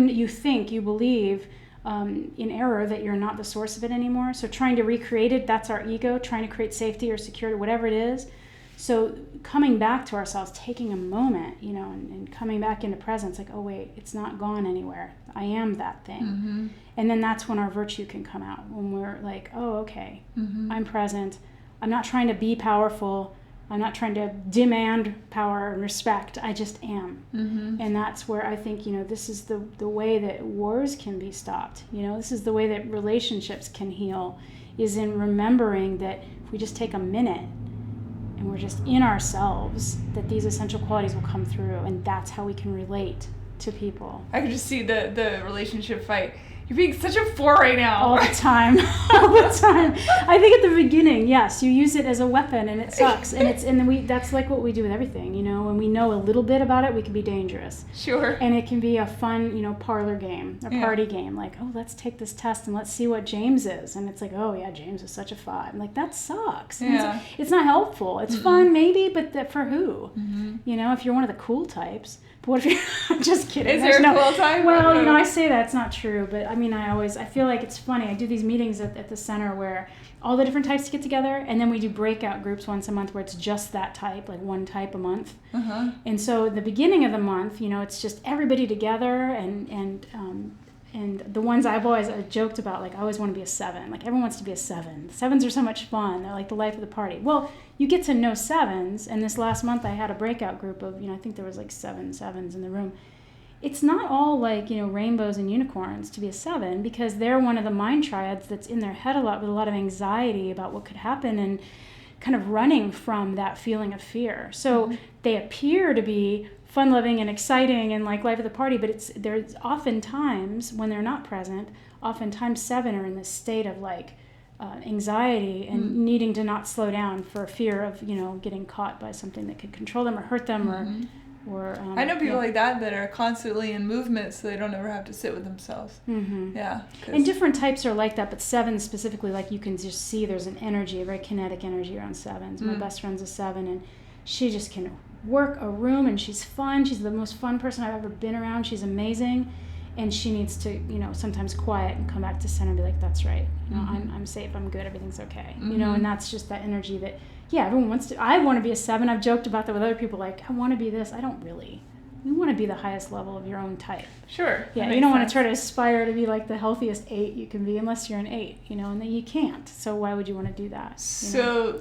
believe in error that you're not the source of it anymore. So trying to recreate it, that's our ego, trying to create safety or security, whatever it is. So coming back to ourselves, taking a moment, you know, and coming back into presence, like, oh wait, it's not gone anywhere. I am that thing. And then that's when our virtue can come out, when we're like, oh, okay, I'm present. I'm not trying to be powerful. I'm not trying to demand power and respect. I just am. And that's where I think, you know, this is the way that wars can be stopped. You know, this is the way that relationships can heal, is in remembering that if we just take a minute and we're just in ourselves, that these essential qualities will come through, and that's how we can relate to people. I could just see the relationship fight. You're being such a 4 right now. All the time. All the time. I think at the beginning, yes, you use it as a weapon and it sucks. That's like what we do with everything, you know. When we know a little bit about it, we can be dangerous. Sure. And it can be a fun, you know, parlor game, a party game. Like, oh, let's take this test and let's see what James is. And it's like, oh yeah, James is such a 5. I'm like, that sucks. Yeah. It's not helpful. It's fun maybe, but for who? You know, if you're one of the cool types. But what if you're, I'm just kidding. Is there a cool type? Well, you know, I say that's not true, but I mean, I feel like it's funny. I do these meetings at the center where all the different types get together, and then we do breakout groups once a month where it's just that type, like one type a month. And so at the beginning of the month, you know, it's just everybody together, and and the ones I've always joked about, like I always want to be a 7. Like everyone wants to be a 7. 7s are so much fun. They're like the life of the party. Well, you get to know 7s, and this last month I had a breakout group of, I think there was like 7 7s in the room. It's not all like, rainbows and unicorns to be a 7, because they're one of the mind triads that's in their head a lot with a lot of anxiety about what could happen and kind of running from that feeling of fear. So they appear to be fun-loving and exciting and like life of the party, but there's oftentimes when they're not present, oftentimes 7 are in this state of like anxiety and needing to not slow down for fear of getting caught by something that could control them or hurt them or I know people like that are constantly in movement, so they don't ever have to sit with themselves. Yeah, and different types are like that, but 7 specifically, like you can just see there's an energy, a very kinetic energy around 7s. My best friend's a 7, and she just can work a room, and she's fun. She's the most fun person I've ever been around. She's amazing, and she needs to sometimes quiet and come back to center and be like, that's right, I'm safe, I'm good, everything's okay, and that's just that energy that everyone wants to. I want to be a 7. I've joked about that with other people, like I want to be this. I don't really. You want to be the highest level of your own type. Sure. Yeah, you don't want to try to aspire to be like the healthiest 8 you can be unless you're an 8, and then you can't. So why would you want to do that? So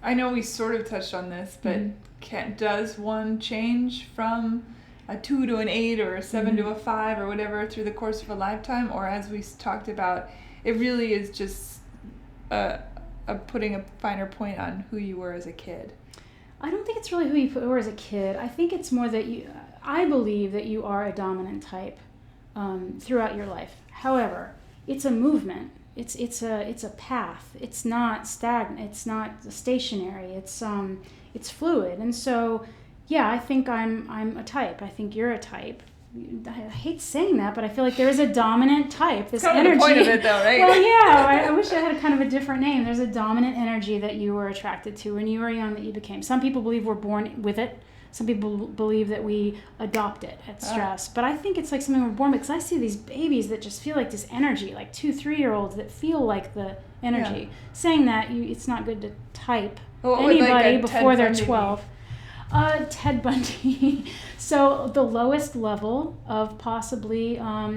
I know we sort of touched on this, but does one change from a 2 to an 8 or a 7 to a 5 or whatever through the course of a lifetime? Or as we talked about, it really is just putting a finer point on who you were as a kid? I don't think it's really who you were as a kid. I think it's more that I believe that you are a dominant type throughout your life. However, it's a movement. It's a path. It's not stagnant. It's not stationary. It's fluid. And so, I think I'm a type. I think you're a type. I hate saying that, but I feel like there is a dominant type. This kind energy. Of the point of it, though, right? Well, yeah. I wish I had a kind of a different name. There's a dominant energy that you were attracted to when you were young that you became. Some people believe we're born with it. Some people believe that we adopt it at stress. But I think it's like something we're born with, because I see these babies that just feel like this energy, like 2, 3-year-olds that feel like the energy. Saying that it's not good to type anybody before they're 12. Ted Bundy. So the lowest level of possibly, I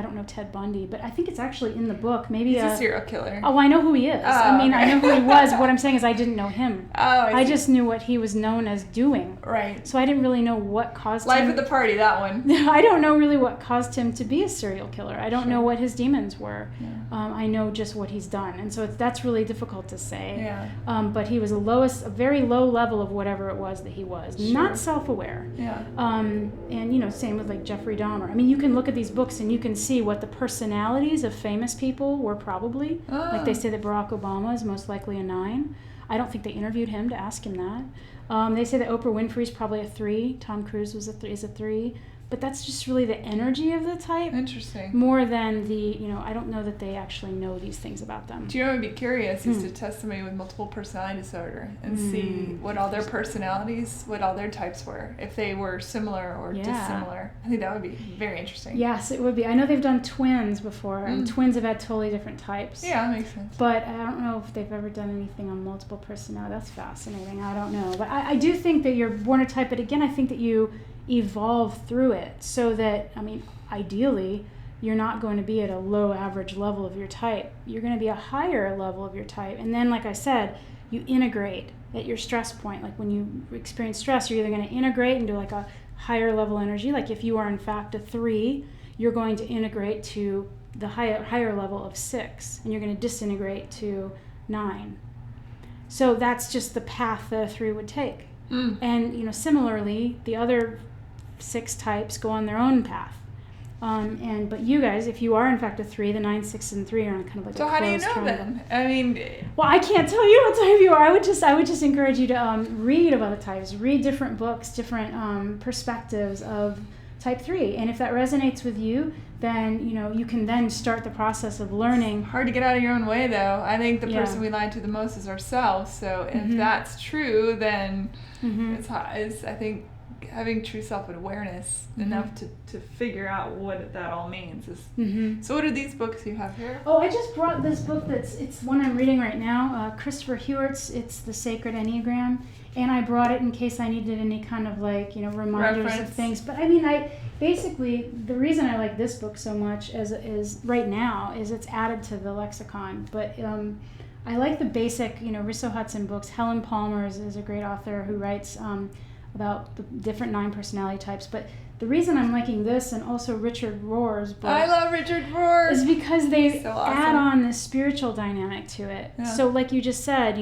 don't know Ted Bundy, but I think it's actually in the book. Maybe he's a serial killer. Oh, I know who he is. I know who he was. What I'm saying is I didn't know him. I just knew what he was known as doing. Right. So I didn't really know what caused Life him. of the party, that one. I don't know really what caused him to be a serial killer. I don't know what his demons were. Yeah. I know just what he's done. And so that's really difficult to say. Yeah. But he was a very low level of whatever it was that he was. Sure. Not self-aware. Yeah. And same with like Jeffrey Dahmer. I mean, you can look at these books and you can see what the personalities of famous people were probably. Like they say that Barack Obama is most likely a 9. I don't think they interviewed him to ask him that. They say that Oprah Winfrey's probably a 3. Tom Cruise is a 3. But that's just really the energy of the type. Interesting. More than I don't know that they actually know these things about them. Do you know what would be curious is to test somebody with multiple personality disorder and see what all their personalities, what all their types were, if they were similar or dissimilar. I think that would be very interesting. Yes, it would be. I know they've done twins before, and twins have had totally different types. Yeah, that makes sense. But I don't know if they've ever done anything on multiple personality. That's fascinating. I don't know. But I do think that you're born a type, but again, I think that you evolve through it so that, ideally, you're not going to be at a low average level of your type. You're going to be a higher level of your type. And then, like I said, you integrate at your stress point. Like when you experience stress, you're either going to integrate into like a higher level energy. Like if you are in fact a 3, you're going to integrate to the higher level of 6, and you're going to disintegrate to 9. So that's just the path that a 3 would take. And similarly, the other 6 types go on their own path. But you guys, if you are in fact a 3, the 9, 6, and 3 are on kind of like so a how do you closed know triangle. then? Well, I can't tell you what type you are. I would just encourage you to read about the types, read different books, different perspectives of type 3, and if that resonates with you, then you can then start the process of learning. Hard to get out of your own way, though. I think the person we lie to the most is ourselves. So if that's true, then it's I think having true self-awareness enough to figure out what that all means. So what are these books you have here? Oh, I just brought this book it's one I'm reading right now, Christopher Hewitt's It's the Sacred Enneagram, and I brought it in case I needed any kind of reminders Reference. of things. But I mean, basically the reason I like this book so much is right now is it's added to the lexicon, but I like the basic, Risso Hudson books. Helen Palmer is a great author who writes about the different 9 personality types. But the reason I'm liking this, and also Richard Rohr's book, I love Richard Rohr, is because they so awesome. add on this spiritual dynamic to it. Yeah. So like you just said,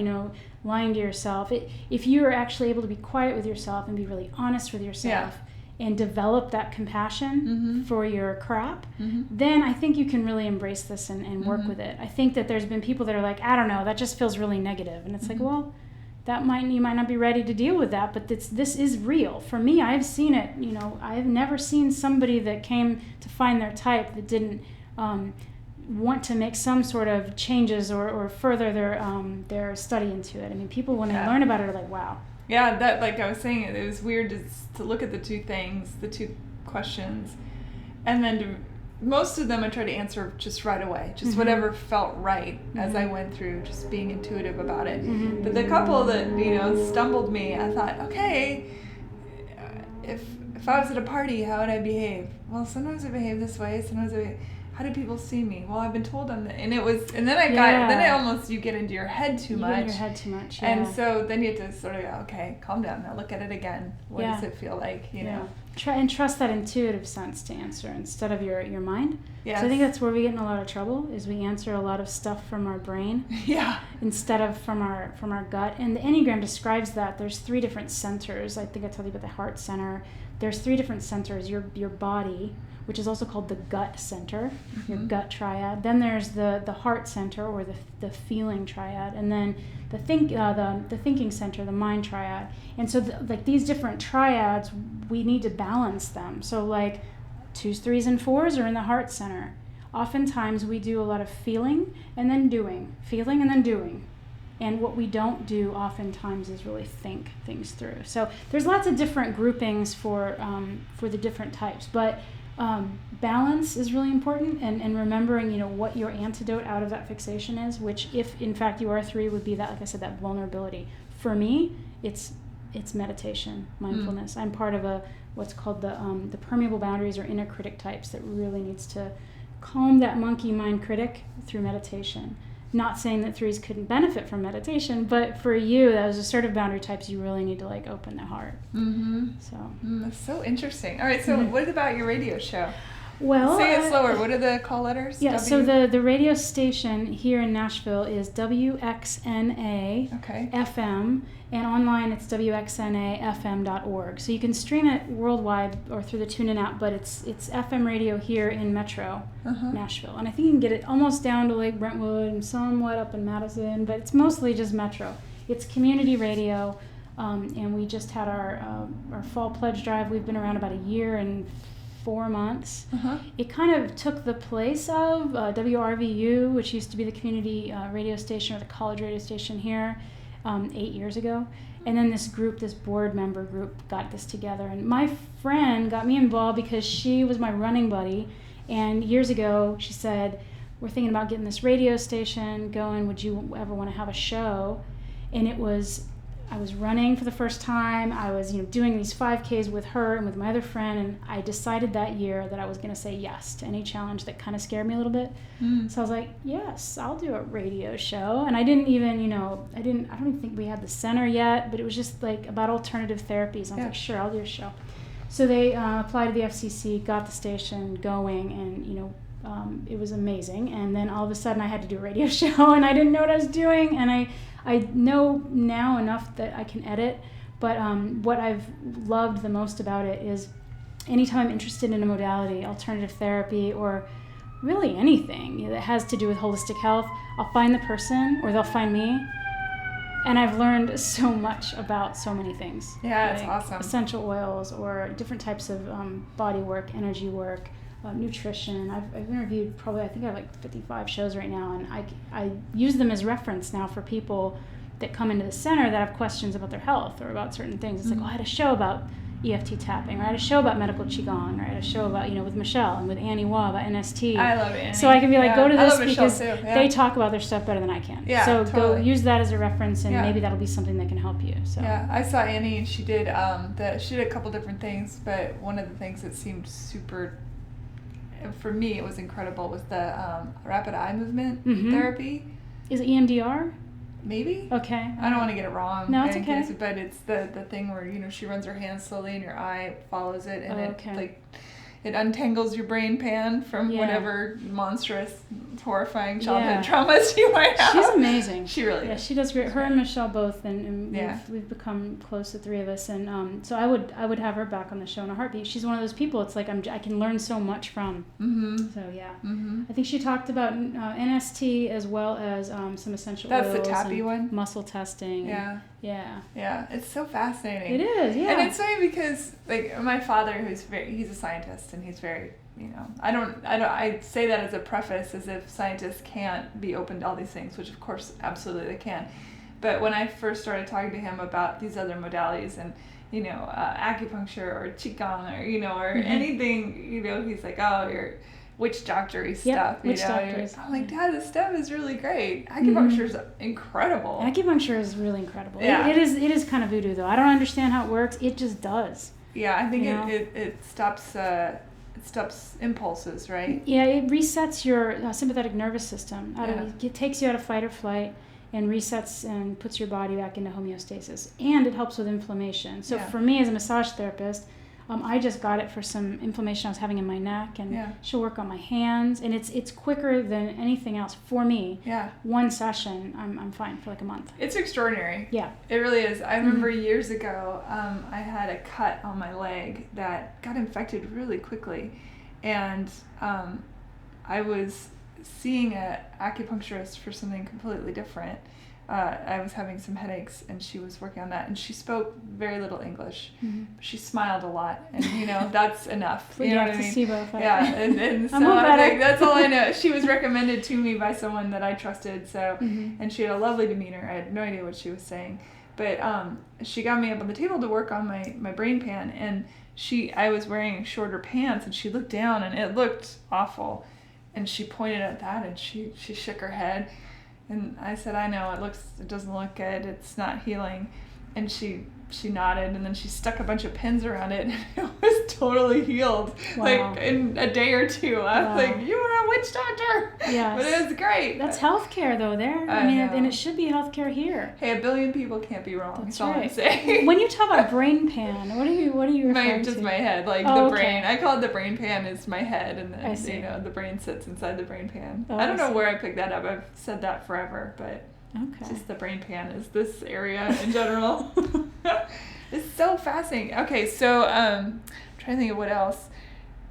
lying to yourself. If you're actually able to be quiet with yourself and be really honest with yourself, and develop that compassion for your crap, then I think you can really embrace this and work with it. I think that there's been people that are like, I don't know, that just feels really negative. And it's like, well, you might not be ready to deal with that, but this is real. For me, I've seen it. I've never seen somebody that came to find their type that didn't want to make some sort of changes or further their study into it. I mean, people when they learn about it are like, wow. Yeah, that, like I was saying, it was weird to look at the two questions, and then most of them I tried to answer just right away, just whatever felt right as I went through, just being intuitive about it. But the couple that, stumbled me, I thought, okay, if I was at a party, how would I behave? Well, sometimes I behave this way, sometimes how do people see me? Well, I've been told I'm and then you get into your head too much. You get in your head too much, yeah. And so then you have to sort of go, okay, calm down, now look at it again. What does it feel like, you know? Try and trust that intuitive sense to answer instead of your mind. Yes. So I think that's where we get in a lot of trouble, is we answer a lot of stuff from our brain instead of from our gut. And the Enneagram describes that. There's 3 different centers. I think I told you about the heart center. There's 3 different centers. Your body, which is also called the gut center, your gut triad. Then there's the heart center, or the feeling triad, and then the thinking center, the mind triad. And so these different triads, we need to balance them. So 2s, 3s, and 4s are in the heart center. Oftentimes we do a lot of feeling and then doing. And what we don't do oftentimes is really think things through. So there's lots of different groupings for the different types, but balance is really important, and remembering what your antidote out of that fixation is, which if in fact you are 3 would be that, like I said, that vulnerability. For me, it's meditation, mindfulness. I'm part of what's called the permeable boundaries, or inner critic types, that really needs to calm that monkey mind critic through meditation. Not saying that 3s couldn't benefit from meditation, but for you, those assertive boundary types, you really need to open the heart. So that's so interesting. All right, so what about your radio show? Well, say it slower. What are the call letters? Yeah, so the radio station here in Nashville is WXNA FM, and online it's WXNAFM.org. So you can stream it worldwide or through the TuneIn app, but it's FM radio here in Metro Nashville. And I think you can get it almost down to Lake Brentwood and somewhat up in Madison, but it's mostly just Metro. It's community radio, and we just had our fall pledge drive. We've been around about a year and 4 months. It kind of took the place of WRVU, which used to be the community radio station, or the college radio station here 8 years ago. And then this board member group got this together. And my friend got me involved because she was my running buddy. And years ago, she said, we're thinking about getting this radio station going. Would you ever want to have a show? And I was running for the first time. I was, doing these 5Ks with her and with my other friend, and I decided that year that I was going to say yes to any challenge that kind of scared me a little bit. So I was like, yes, I'll do a radio show. And I didn't even, I don't even think we had the center yet, but it was just about alternative therapies. I was like, sure, I'll do a show. So they applied to the FCC, got the station going, and it was amazing. And then all of a sudden I had to do a radio show, and I didn't know what I was doing, and I know now enough that I can edit, but what I've loved the most about it is anytime I'm interested in a modality, alternative therapy, or really anything that has to do with holistic health, I'll find the person, or they'll find me, and I've learned so much about so many things. Yeah, it's awesome. Essential oils, or different types of body work, energy work, nutrition. I've interviewed I think I have 55 shows right now, and I use them as reference now for people that come into the center that have questions about their health or about certain things. It's I had a show about EFT tapping, or I had a show about medical Qigong, or I had a show about, with Michelle and with Annie Wah about NST. I love Annie. So I can be like, go to this because too. Yeah. they talk about their stuff better than I can. Yeah, so totally. Go use that as a reference, and maybe that'll be something that can help you. So yeah, I saw Annie, and she did a couple different things, but one of the things that seemed super, for me, it was incredible, was the rapid eye movement therapy. Is it EMDR? Maybe. Okay. I don't want to get it wrong. No, it's okay. But it's the thing where, she runs her hands slowly and your eye follows it, and it untangles your brain pan from whatever monstrous, horrifying childhood traumas you might have. She's amazing. She really is. Yeah, she does great. Her and Michelle both, and we've become close, the three of us. And so I would have her back on the show in a heartbeat. She's one of those people. It's like I can learn so much from. Mm-hmm. So I think she talked about NST as well as some essential oils. That's the tappy one. Muscle testing. Yeah. Yeah, it's so fascinating. It is, yeah. And it's funny because, like, my father, he's a scientist, and he's very, I say that as a preface, as if scientists can't be open to all these things, which of course, absolutely they can. But when I first started talking to him about these other modalities and, acupuncture or Qigong or anything, he's like, oh, you're witch doctor-y stuff. Witch doctors. I'm like, Dad, this stuff is really great. Acupuncture is incredible. Acupuncture is really incredible. Yeah. It is kind of voodoo, though. I don't understand how it works. It just does. Yeah, I think it stops impulses, right? Yeah, it resets your sympathetic nervous system. It takes you out of fight or flight and resets and puts your body back into homeostasis. And it helps with inflammation. So for me as a massage therapist, I just got it for some inflammation I was having in my neck, and she'll work on my hands, and it's quicker than anything else for me. Yeah. One session, I'm fine for like a month. It's extraordinary. Yeah. It really is. I remember years ago, I had a cut on my leg that got infected really quickly, and I was seeing an acupuncturist for something completely different. I was having some headaches, and she was working on that, and she spoke very little English. Mm-hmm. She smiled a lot, and that's enough. You know what I mean? Yeah, and so I think that's all I know. She was recommended to me by someone that I trusted, so and she had a lovely demeanor. I had no idea what she was saying, but she got me up on the table to work on my brain pan, and I was wearing shorter pants, and she looked down, and it looked awful, and she pointed at that, and she shook her head. And I said, I know, it doesn't look good, it's not healing. And she nodded, and then she stuck a bunch of pins around it, and it was totally healed. Wow. Like in a day or two. I was like, you are a witch doctor. Yes. But it was great. That's healthcare though there. I mean, and it should be healthcare here. Hey, 1 billion people can't be wrong. That's all right. I'm saying. When you talk about brain pan, what are you referring to? Just my head, like the brain. I call it the brain pan is my head, and then the brain sits inside the brain pan. I don't know where I picked that up. I've said that forever, but just the brain pan is this area in general. It's so fascinating. Okay, so I'm trying to think of what else.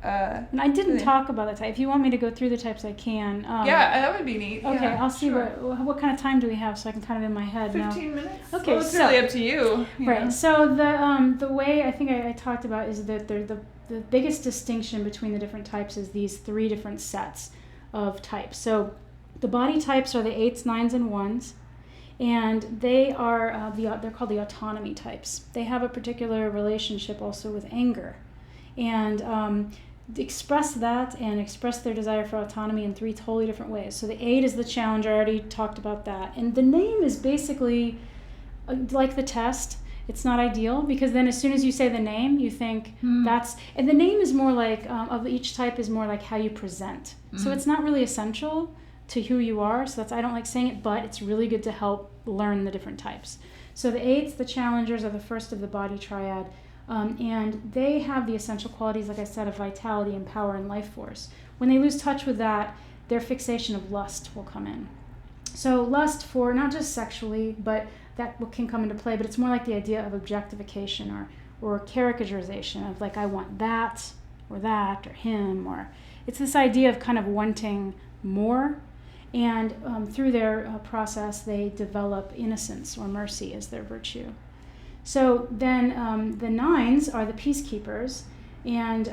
And I didn't talk about the type. If you want me to go through the types, I can. That would be neat. Okay, yeah, I'll see what kind of time do we have, so I can kind of in my head 15 minutes. Okay, well, it's really up to you. Right. So the way I think I talked about is that the biggest distinction between the different types is these 3 different sets of types. So the body types are the 8s, 9s, and 1s. And they are they're called the autonomy types. They have a particular relationship also with anger, and express that and express their desire for autonomy in 3 totally different ways. So the 8 is the challenger. I already talked about that, and the name is basically like the test. It's not ideal because then as soon as you say the name, you think and the name is more like of each type is more like how you present. So it's not really essential to who you are, so I don't like saying it, but it's really good to help learn the different types. So the 8s, the challengers, are the first of the body triad, and they have the essential qualities, like I said, of vitality and power and life force. When they lose touch with that, their fixation of lust will come in. So lust for not just sexually, but that can come into play, but it's more like the idea of objectification or caricaturization of like, I want that or him, or it's this idea of kind of wanting more. And through their process, they develop innocence or mercy as their virtue. So then the 9s are the peacekeepers, and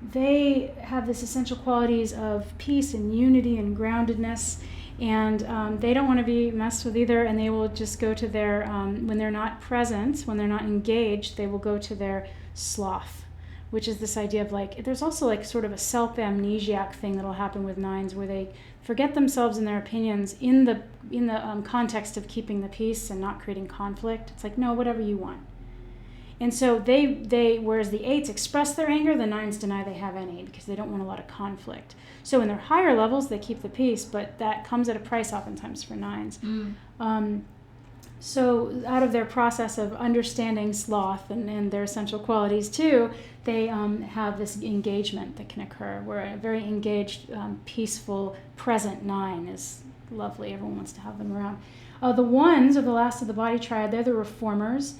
they have this essential qualities of peace and unity and groundedness. And they don't want to be messed with either, and they will just go to their, when they're not present, when they're not engaged, they will go to their sloth, which is this idea of like, there's also like sort of a self-amnesiac thing that'll happen with nines where they forget themselves and their opinions in the context of keeping the peace and not creating conflict. It's like, no, whatever you want. And so they whereas the 8s express their anger, the 9s deny they have any because they don't want a lot of conflict. So in their higher levels, they keep the peace, but that comes at a price oftentimes for 9s. So out of their process of understanding sloth and their essential qualities too, they have this engagement that can occur where a very engaged, peaceful, present 9 is lovely. Everyone wants to have them around. The 1s are the last of the body triad. They're the reformers.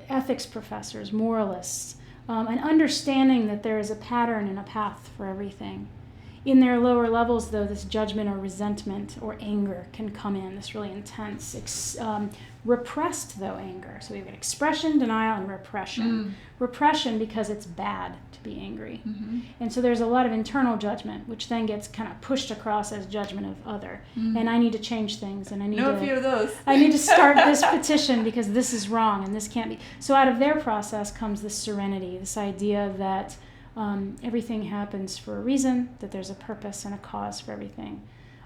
Ethics professors, moralists, and understanding that there is a pattern and a path for everything. In their lower levels, though, this judgment or resentment or anger can come in, this really intense, repressed, though, anger. So we've got expression, denial, and repression. Repression because it's bad to be angry. And so there's a lot of internal judgment, which then gets kind of pushed across as judgment of other. And I need to change things, and I need a few of those. I need to start this petition because this is wrong and this can't be. So out of their process comes this serenity, this idea that everything happens for a reason, that there's a purpose and a cause for everything.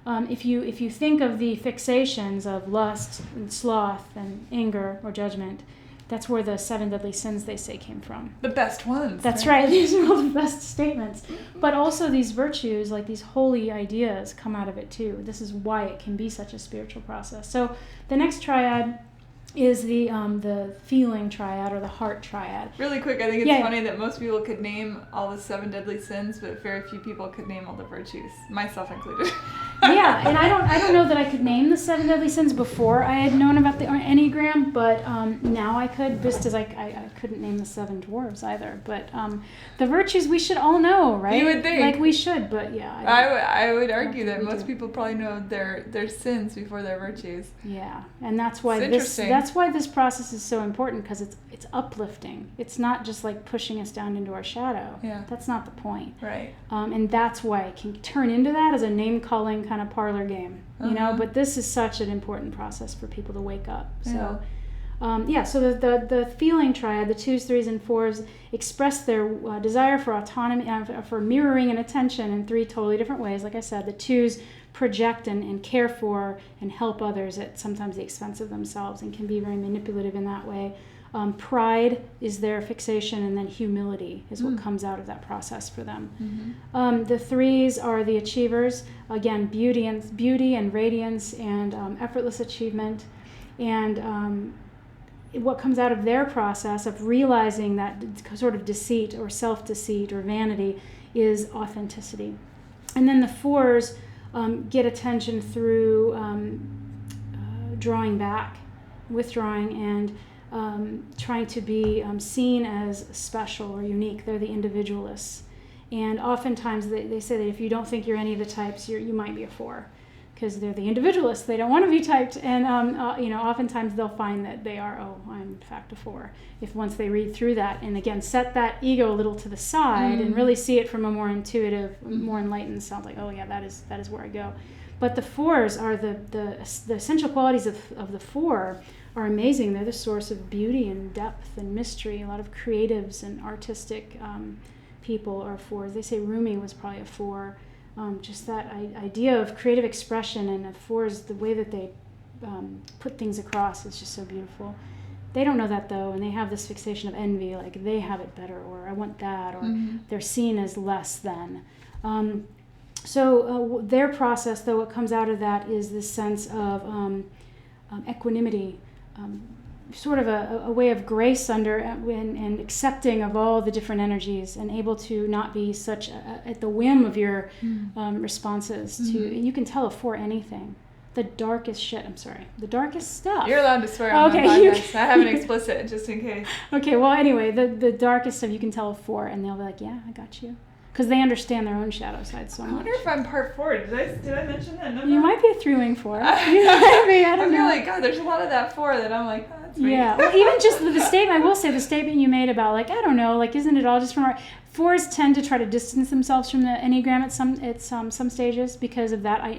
If you think of the fixations of lust and sloth and anger or judgment, that's where the 7 deadly sins, they say, came from. The best ones. That's right. These are all the best statements. But also these virtues, like these holy ideas, come out of it too. This is why it can be such a spiritual process. So the next triad is the feeling triad or the heart triad. Really quick, I think it's funny that most people could name all the 7 deadly sins, but very few people could name all the virtues, myself included. Yeah, and I don't know that I could name the 7 deadly sins before I had known about the Enneagram, but now I could, just as I couldn't name the 7 dwarves either. But the virtues we should all know, right? You would think. Like we should, but yeah. I would argue that most people probably know their sins before their virtues. Yeah, and that's why this process is so important, because it's uplifting. It's not just like pushing us down into our shadow. Yeah. That's not the point. Right. And that's why it can turn into that as a name-calling kind of parlor game, you know. But this is such an important process for people to wake up. So, so the feeling triad, the 2s, 3s, and 4s express their desire for autonomy, for mirroring and attention in 3 totally different ways. Like I said, the 2s project and care for and help others at sometimes the expense of themselves, and can be very manipulative in that way. Pride is their fixation, and then humility is what comes out of that process for them. The 3s are the achievers. Again, beauty and radiance and effortless achievement. And what comes out of their process of realizing that sort of deceit or self-deceit or vanity is authenticity. And then the 4s get attention through drawing back, withdrawing, and trying to be seen as special or unique. They're the individualists. And oftentimes they say that if you don't think you're any of the types, you might be a 4, because they're the individualists. They don't want to be typed. And oftentimes they'll find that they are, I'm in fact a 4, if once they read through that. And again, set that ego a little to the side and really see it from a more intuitive, more enlightened sound, like, that is where I go. But the 4s are the essential qualities of the 4 are amazing. They're the source of beauty and depth and mystery. A lot of creatives and artistic people are 4s. They say Rumi was probably a 4. Just that idea of creative expression, and the 4s, the way that they put things across is just so beautiful. They don't know that, though, and they have this fixation of envy, like they have it better, or I want that, or they're seen as less than. So their process, though, what comes out of that is this sense of equanimity, sort of a way of grace under and accepting of all the different energies, and able to not be such at the whim of your responses to. And you can tell a 4 anything. The darkest stuff. You're allowed to swear on my podcast. I have an explicit, just in case. Okay, well, anyway, the darkest stuff you can tell a 4, and they'll be like, yeah, I got you. because they understand their own shadow side so much. I wonder if I'm part 4. Did I mention that number? You might be a 3-wing 4. I don't know. feel like, God, there's a lot of that 4 that I'm like, oh, that's me. Yeah, well, even just the statement, I will say the statement you made about, like, I don't know, like, isn't it all just from our... 4s tend to try to distance themselves from the Enneagram at some stages because of that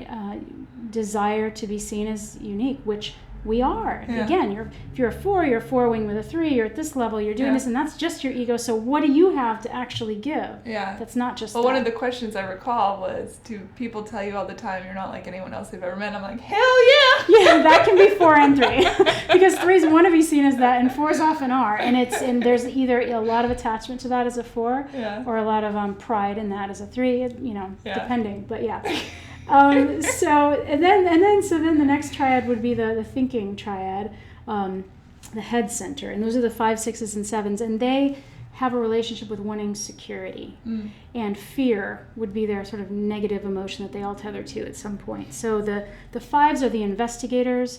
desire to be seen as unique, which we are. Yeah. Again, if you're a 4, you're a 4-wing with a 3, you're at this level, you're doing this, and that's just your ego. So what do you have to actually give? Yeah. That's not just one of the questions I recall was, do people tell you all the time you're not like anyone else they've ever met? I'm like, hell yeah! Yeah, that can be 4 and 3. Because 3s want to be seen as that, and 4s often are. And there's either a lot of attachment to that as a 4, or a lot of pride in that as a 3, depending. But yeah. So then the next triad would be the thinking triad, the head center, and those are the 5, 6s, and 7s, and they have a relationship with wanting security, and fear would be their sort of negative emotion that they all tether to at some point. So the 5s are the investigators.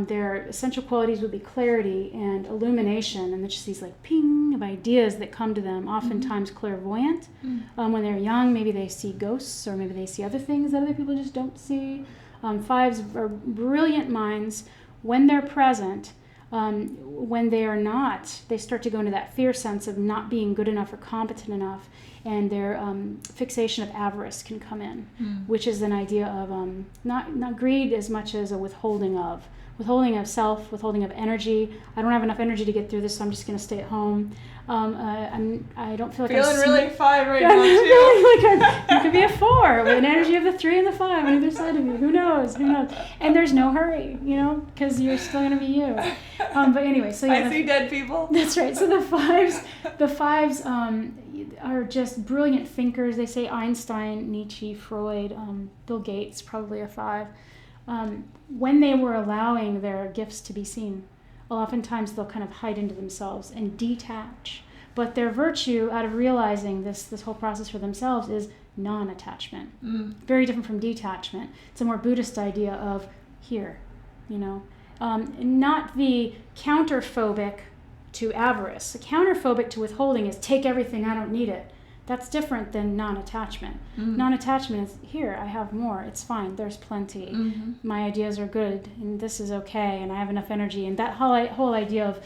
Their essential qualities would be clarity and illumination, and just these like ping of ideas that come to them, oftentimes clairvoyant. When they're young, maybe they see ghosts, or maybe they see other things that other people just don't see. 5s are brilliant minds. When they're present, when they are not, they start to go into that fear sense of not being good enough or competent enough, and their fixation of avarice can come in, which is an idea of not greed as much as a withholding of self, withholding of energy. I don't have enough energy to get through this, so I'm just going to stay at home. I don't feel like feeling really 5 right now too. You could be a 4 with an energy of the 3 and the 5 on either side of you. Who knows? And there's no hurry, because you're still going to be you. But anyway, so yeah, I see dead people. That's right. So the 5s are just brilliant thinkers. They say Einstein, Nietzsche, Freud, Bill Gates, probably a 5. When they were allowing their gifts to be seen, oftentimes they'll kind of hide into themselves and detach. But their virtue out of realizing this whole process for themselves is non-attachment. Very different from detachment. It's a more Buddhist idea of here, not the counterphobic to avarice. The counterphobic to withholding is take everything, I don't need it. That's different than non-attachment. Non-attachment is, here, I have more. It's fine. There's plenty. My ideas are good, and this is okay, and I have enough energy. And that whole idea of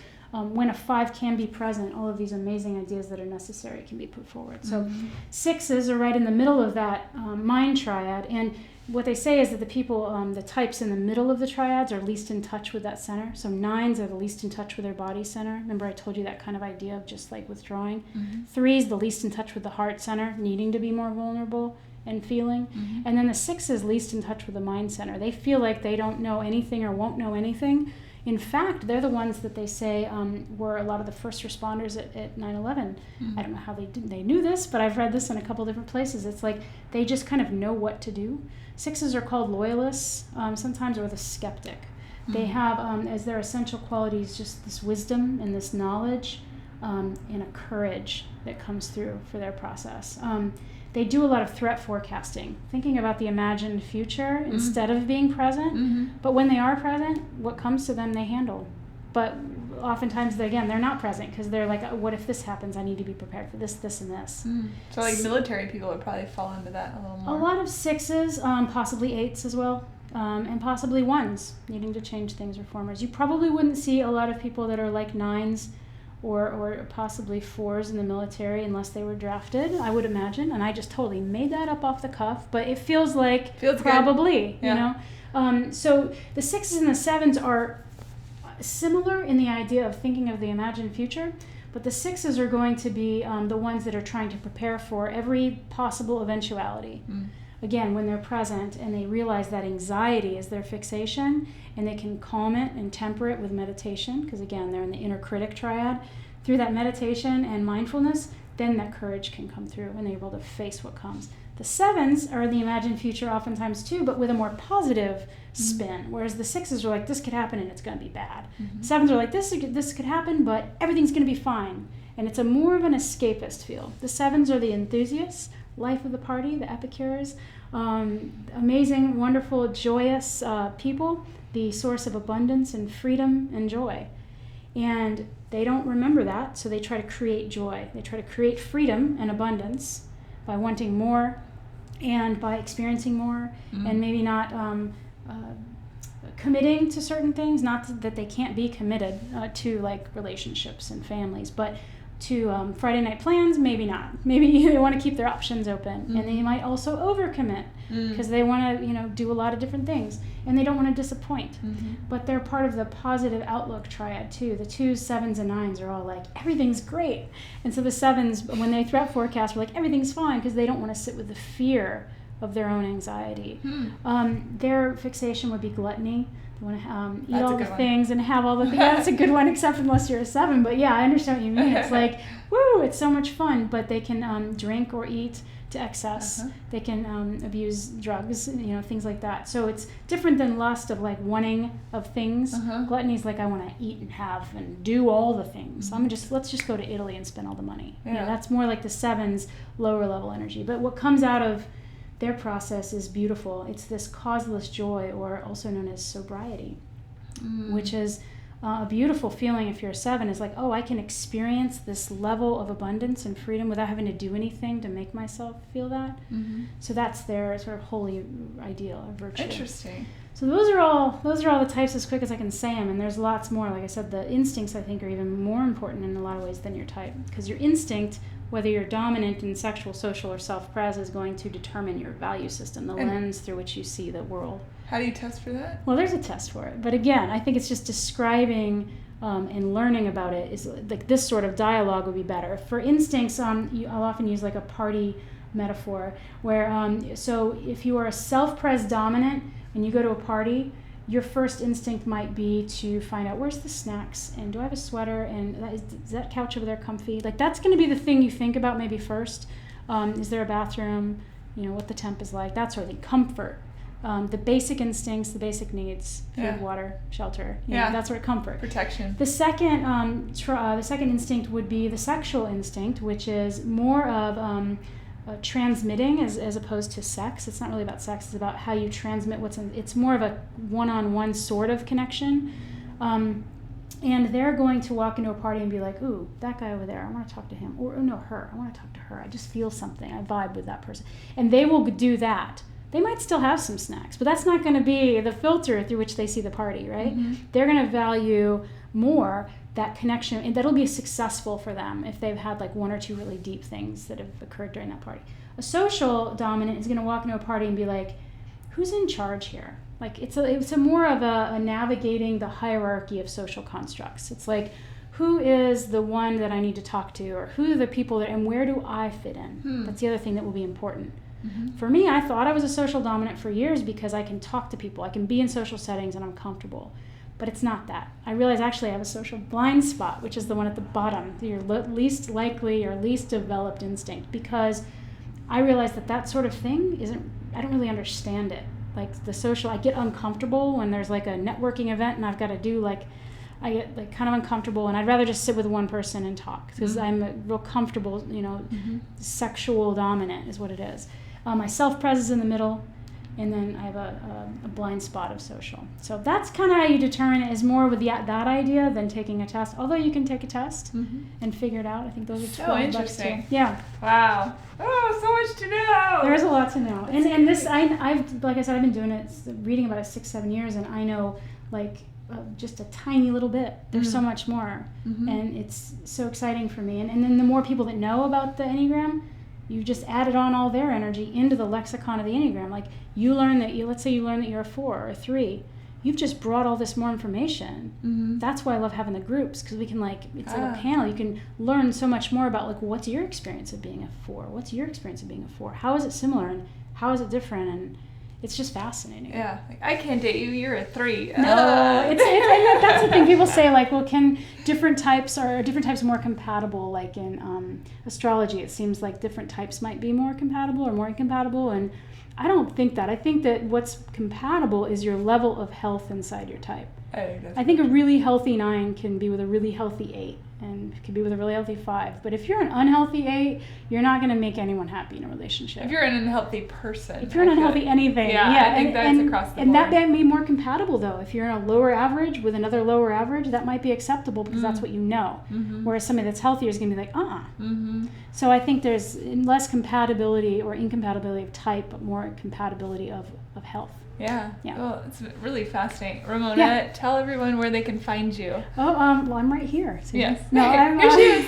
when a 5 can be present, all of these amazing ideas that are necessary can be put forward. So 6s are right in the middle of that mind triad. And what they say is that the people, the types in the middle of the triads are least in touch with that center. So 9s are the least in touch with their body center. Remember I told you that kind of idea of just like withdrawing. 3s, the least in touch with the heart center, needing to be more vulnerable and feeling. And then the 6s, least in touch with the mind center. They feel like they don't know anything or won't know anything. In fact, they're the ones that they say were a lot of the first responders at 9/11. I don't know how they knew this, but I've read this in a couple different places. It's like they just kind of know what to do. 6s are called loyalists, sometimes, or the skeptic. They have as their essential qualities just this wisdom and this knowledge and a courage that comes through for their process. They do a lot of threat forecasting, thinking about the imagined future instead of being present. But when they are present, what comes to them they handle. But oftentimes, they're not present because they're like, what if this happens? I need to be prepared for this, this, and this. So like military people would probably fall into that a little more. A lot of 6s, possibly 8s as well, and possibly 1s, needing to change things, reformers. You probably wouldn't see a lot of people that are like 9s or possibly 4s in the military unless they were drafted, I would imagine. And I just totally made that up off the cuff, but it feels like probably, yeah. So the 6s and the 7s are similar in the idea of thinking of the imagined future, but the 6s are going to be the ones that are trying to prepare for every possible eventuality. Again, when they're present and they realize that anxiety is their fixation, and they can calm it and temper it with meditation, because again, they're in the inner critic triad. Through that meditation and mindfulness, then that courage can come through and they're able to face what comes. The 7s are in the imagined future oftentimes too, but with a more positive spin, whereas the 6s are like, this could happen and it's going to be bad. 7s are like, this could happen, but everything's going to be fine. And it's a more of an escapist feel. The 7s are the enthusiasts, life of the party, the epicures, amazing, wonderful, joyous people, the source of abundance and freedom and joy. And they don't remember that, so they try to create joy. They try to create freedom and abundance by wanting more and by experiencing more, and maybe not committing to certain things, not that they can't be committed to like relationships and families, but to Friday night plans, maybe not. Maybe they want to keep their options open, and they might also overcommit because they want to, do a lot of different things, and they don't want to disappoint. But they're part of the positive outlook triad too. The 2s, 7s, and 9s are all like, everything's great. And so the 7s, when they threat forecast, are like, everything's fine, because they don't want to sit with the fear of their own anxiety. Their fixation would be gluttony. They want to eat all the things and have all the things. Yeah, that's a good one, except unless you're a 7. But yeah, I understand what you mean. It's like, woo, it's so much fun. But they can drink or eat to excess. They can abuse drugs, things like that. So it's different than lust of like wanting of things. Gluttony is like, I want to eat and have and do all the things. Let's just go to Italy and spend all the money. Yeah, that's more like the 7's lower level energy. But what comes out of their process is beautiful. It's this causeless joy, or also known as sobriety, which is a beautiful feeling if you're a 7. Is like, oh, I can experience this level of abundance and freedom without having to do anything to make myself feel that. So that's their sort of holy ideal or virtue. Interesting. So those are all the types as quick as I can say them, and there's lots more. Like I said, the instincts I think are even more important in a lot of ways than your type, because your instinct, whether you're dominant in sexual, social, or self-pres, is going to determine your value system, the lens through which you see the world. How do you test for that? Well, there's a test for it. But again, I think it's just describing and learning about it is like this sort of dialogue would be better. For instincts, I'll often use like a party metaphor where, so if you are a self-pres dominant and you go to a party, your first instinct might be to find out where's the snacks, and do I have a sweater, and is that couch over there comfy? Like that's going to be the thing you think about maybe first. Is there a bathroom? What the temp is like, that sort of thing. Comfort. The basic instincts, the basic needs: food, water, shelter. That sort of comfort. Protection. The second instinct would be the sexual instinct, which is more of transmitting as opposed to sex. It's not really about sex. It's about how you transmit what's in. It's more of a one-on-one sort of connection. And they're going to walk into a party and be like, ooh, that guy over there, I want to talk to him. Or, oh, no, her. I want to talk to her. I just feel something. I vibe with that person. And they will do that. They might still have some snacks, but that's not going to be the filter through which they see the party, right? They're going to value more that connection, and that'll be successful for them if they've had like one or two really deep things that have occurred during that party. A social dominant is going to walk into a party and be like, who's in charge here? Like it's a more of a navigating the hierarchy of social constructs. It's like, who is the one that I need to talk to, or who are the people that, and where do I fit in? That's the other thing that will be important. For me, I thought I was a social dominant for years because I can talk to people. I can be in social settings and I'm comfortable. But it's not that. I realize actually I have a social blind spot, which is the one at the bottom, your least likely or least developed instinct, because I realize that sort of thing I don't really understand it. Like the social, I get uncomfortable when there's like a networking event and I've got to do I get like kind of uncomfortable, and I'd rather just sit with one person and talk because I'm real comfortable, sexual dominant is what it is. My self-pres is in the middle, and then I have a blind spot of social. So that's kind of how you determine it, is more with that idea than taking a test. Although you can take a test and figure it out. I think those are so interesting. Too. Yeah. Wow. Oh, so much to know. There's a lot to know. And this, I've like I said, I've been doing it, reading about it 6-7 years, and I know just a tiny little bit. There's so much more, and it's so exciting for me. And then the more people that know about the Enneagram, you just added on all their energy into the lexicon of the Enneagram. Like let's say you learn that you're a 4 or a 3. You've just brought all this more information. That's why I love having the groups, because we can it's like a panel. You can learn so much more about what's your experience of being a 4? What's your experience of being a 4? How is it similar and how is it different? And it's just fascinating. Yeah, I can't date you. You're a 3. No, and that's the thing. People say can different types more compatible? Like in astrology, it seems like different types might be more compatible or more incompatible, and I don't think that. I think that what's compatible is your level of health inside your type. I think a really healthy 9 can be with a really healthy 8, and it could be with a really healthy 5. But if you're an unhealthy 8, you're not going to make anyone happy in a relationship. If you're an unhealthy person. If you're an unhealthy anything. Yeah, I think that's across the board. And that may be more compatible, though. If you're in a lower average with another lower average, that might be acceptable because that's what you know. Whereas somebody that's healthier is going to be like, So I think there's less compatibility or incompatibility of type, but more compatibility of health. Yeah. Well, it's really fascinating. Ramona, tell everyone where they can find you. Well, I'm right here. So yes. No, I'm here she is.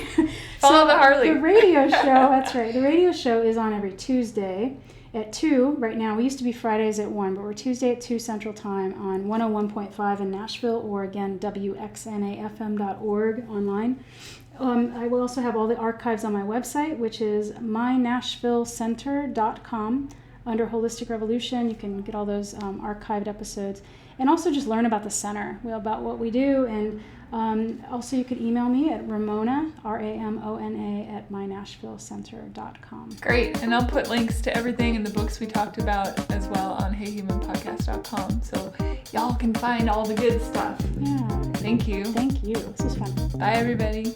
Follow the Harley. The radio show, that's right. The radio show is on every Tuesday at 2. Right now, we used to be Fridays at 1, but we're Tuesday at 2 Central Time on 101.5 in Nashville, or again, wxnafm.org online. I will also have all the archives on my website, which is mynashvillecenter.com. Under Holistic Revolution, you can get all those archived episodes, and also just learn about the center, about what we do. And also you could email me at Ramona, Ramona, at mynashvillecenter.com. Great. And I'll put links to everything and the books we talked about as well on heyhumanpodcast.com, so y'all can find all the good stuff. Yeah. Thank you. Thank you. This was fun. Bye, everybody.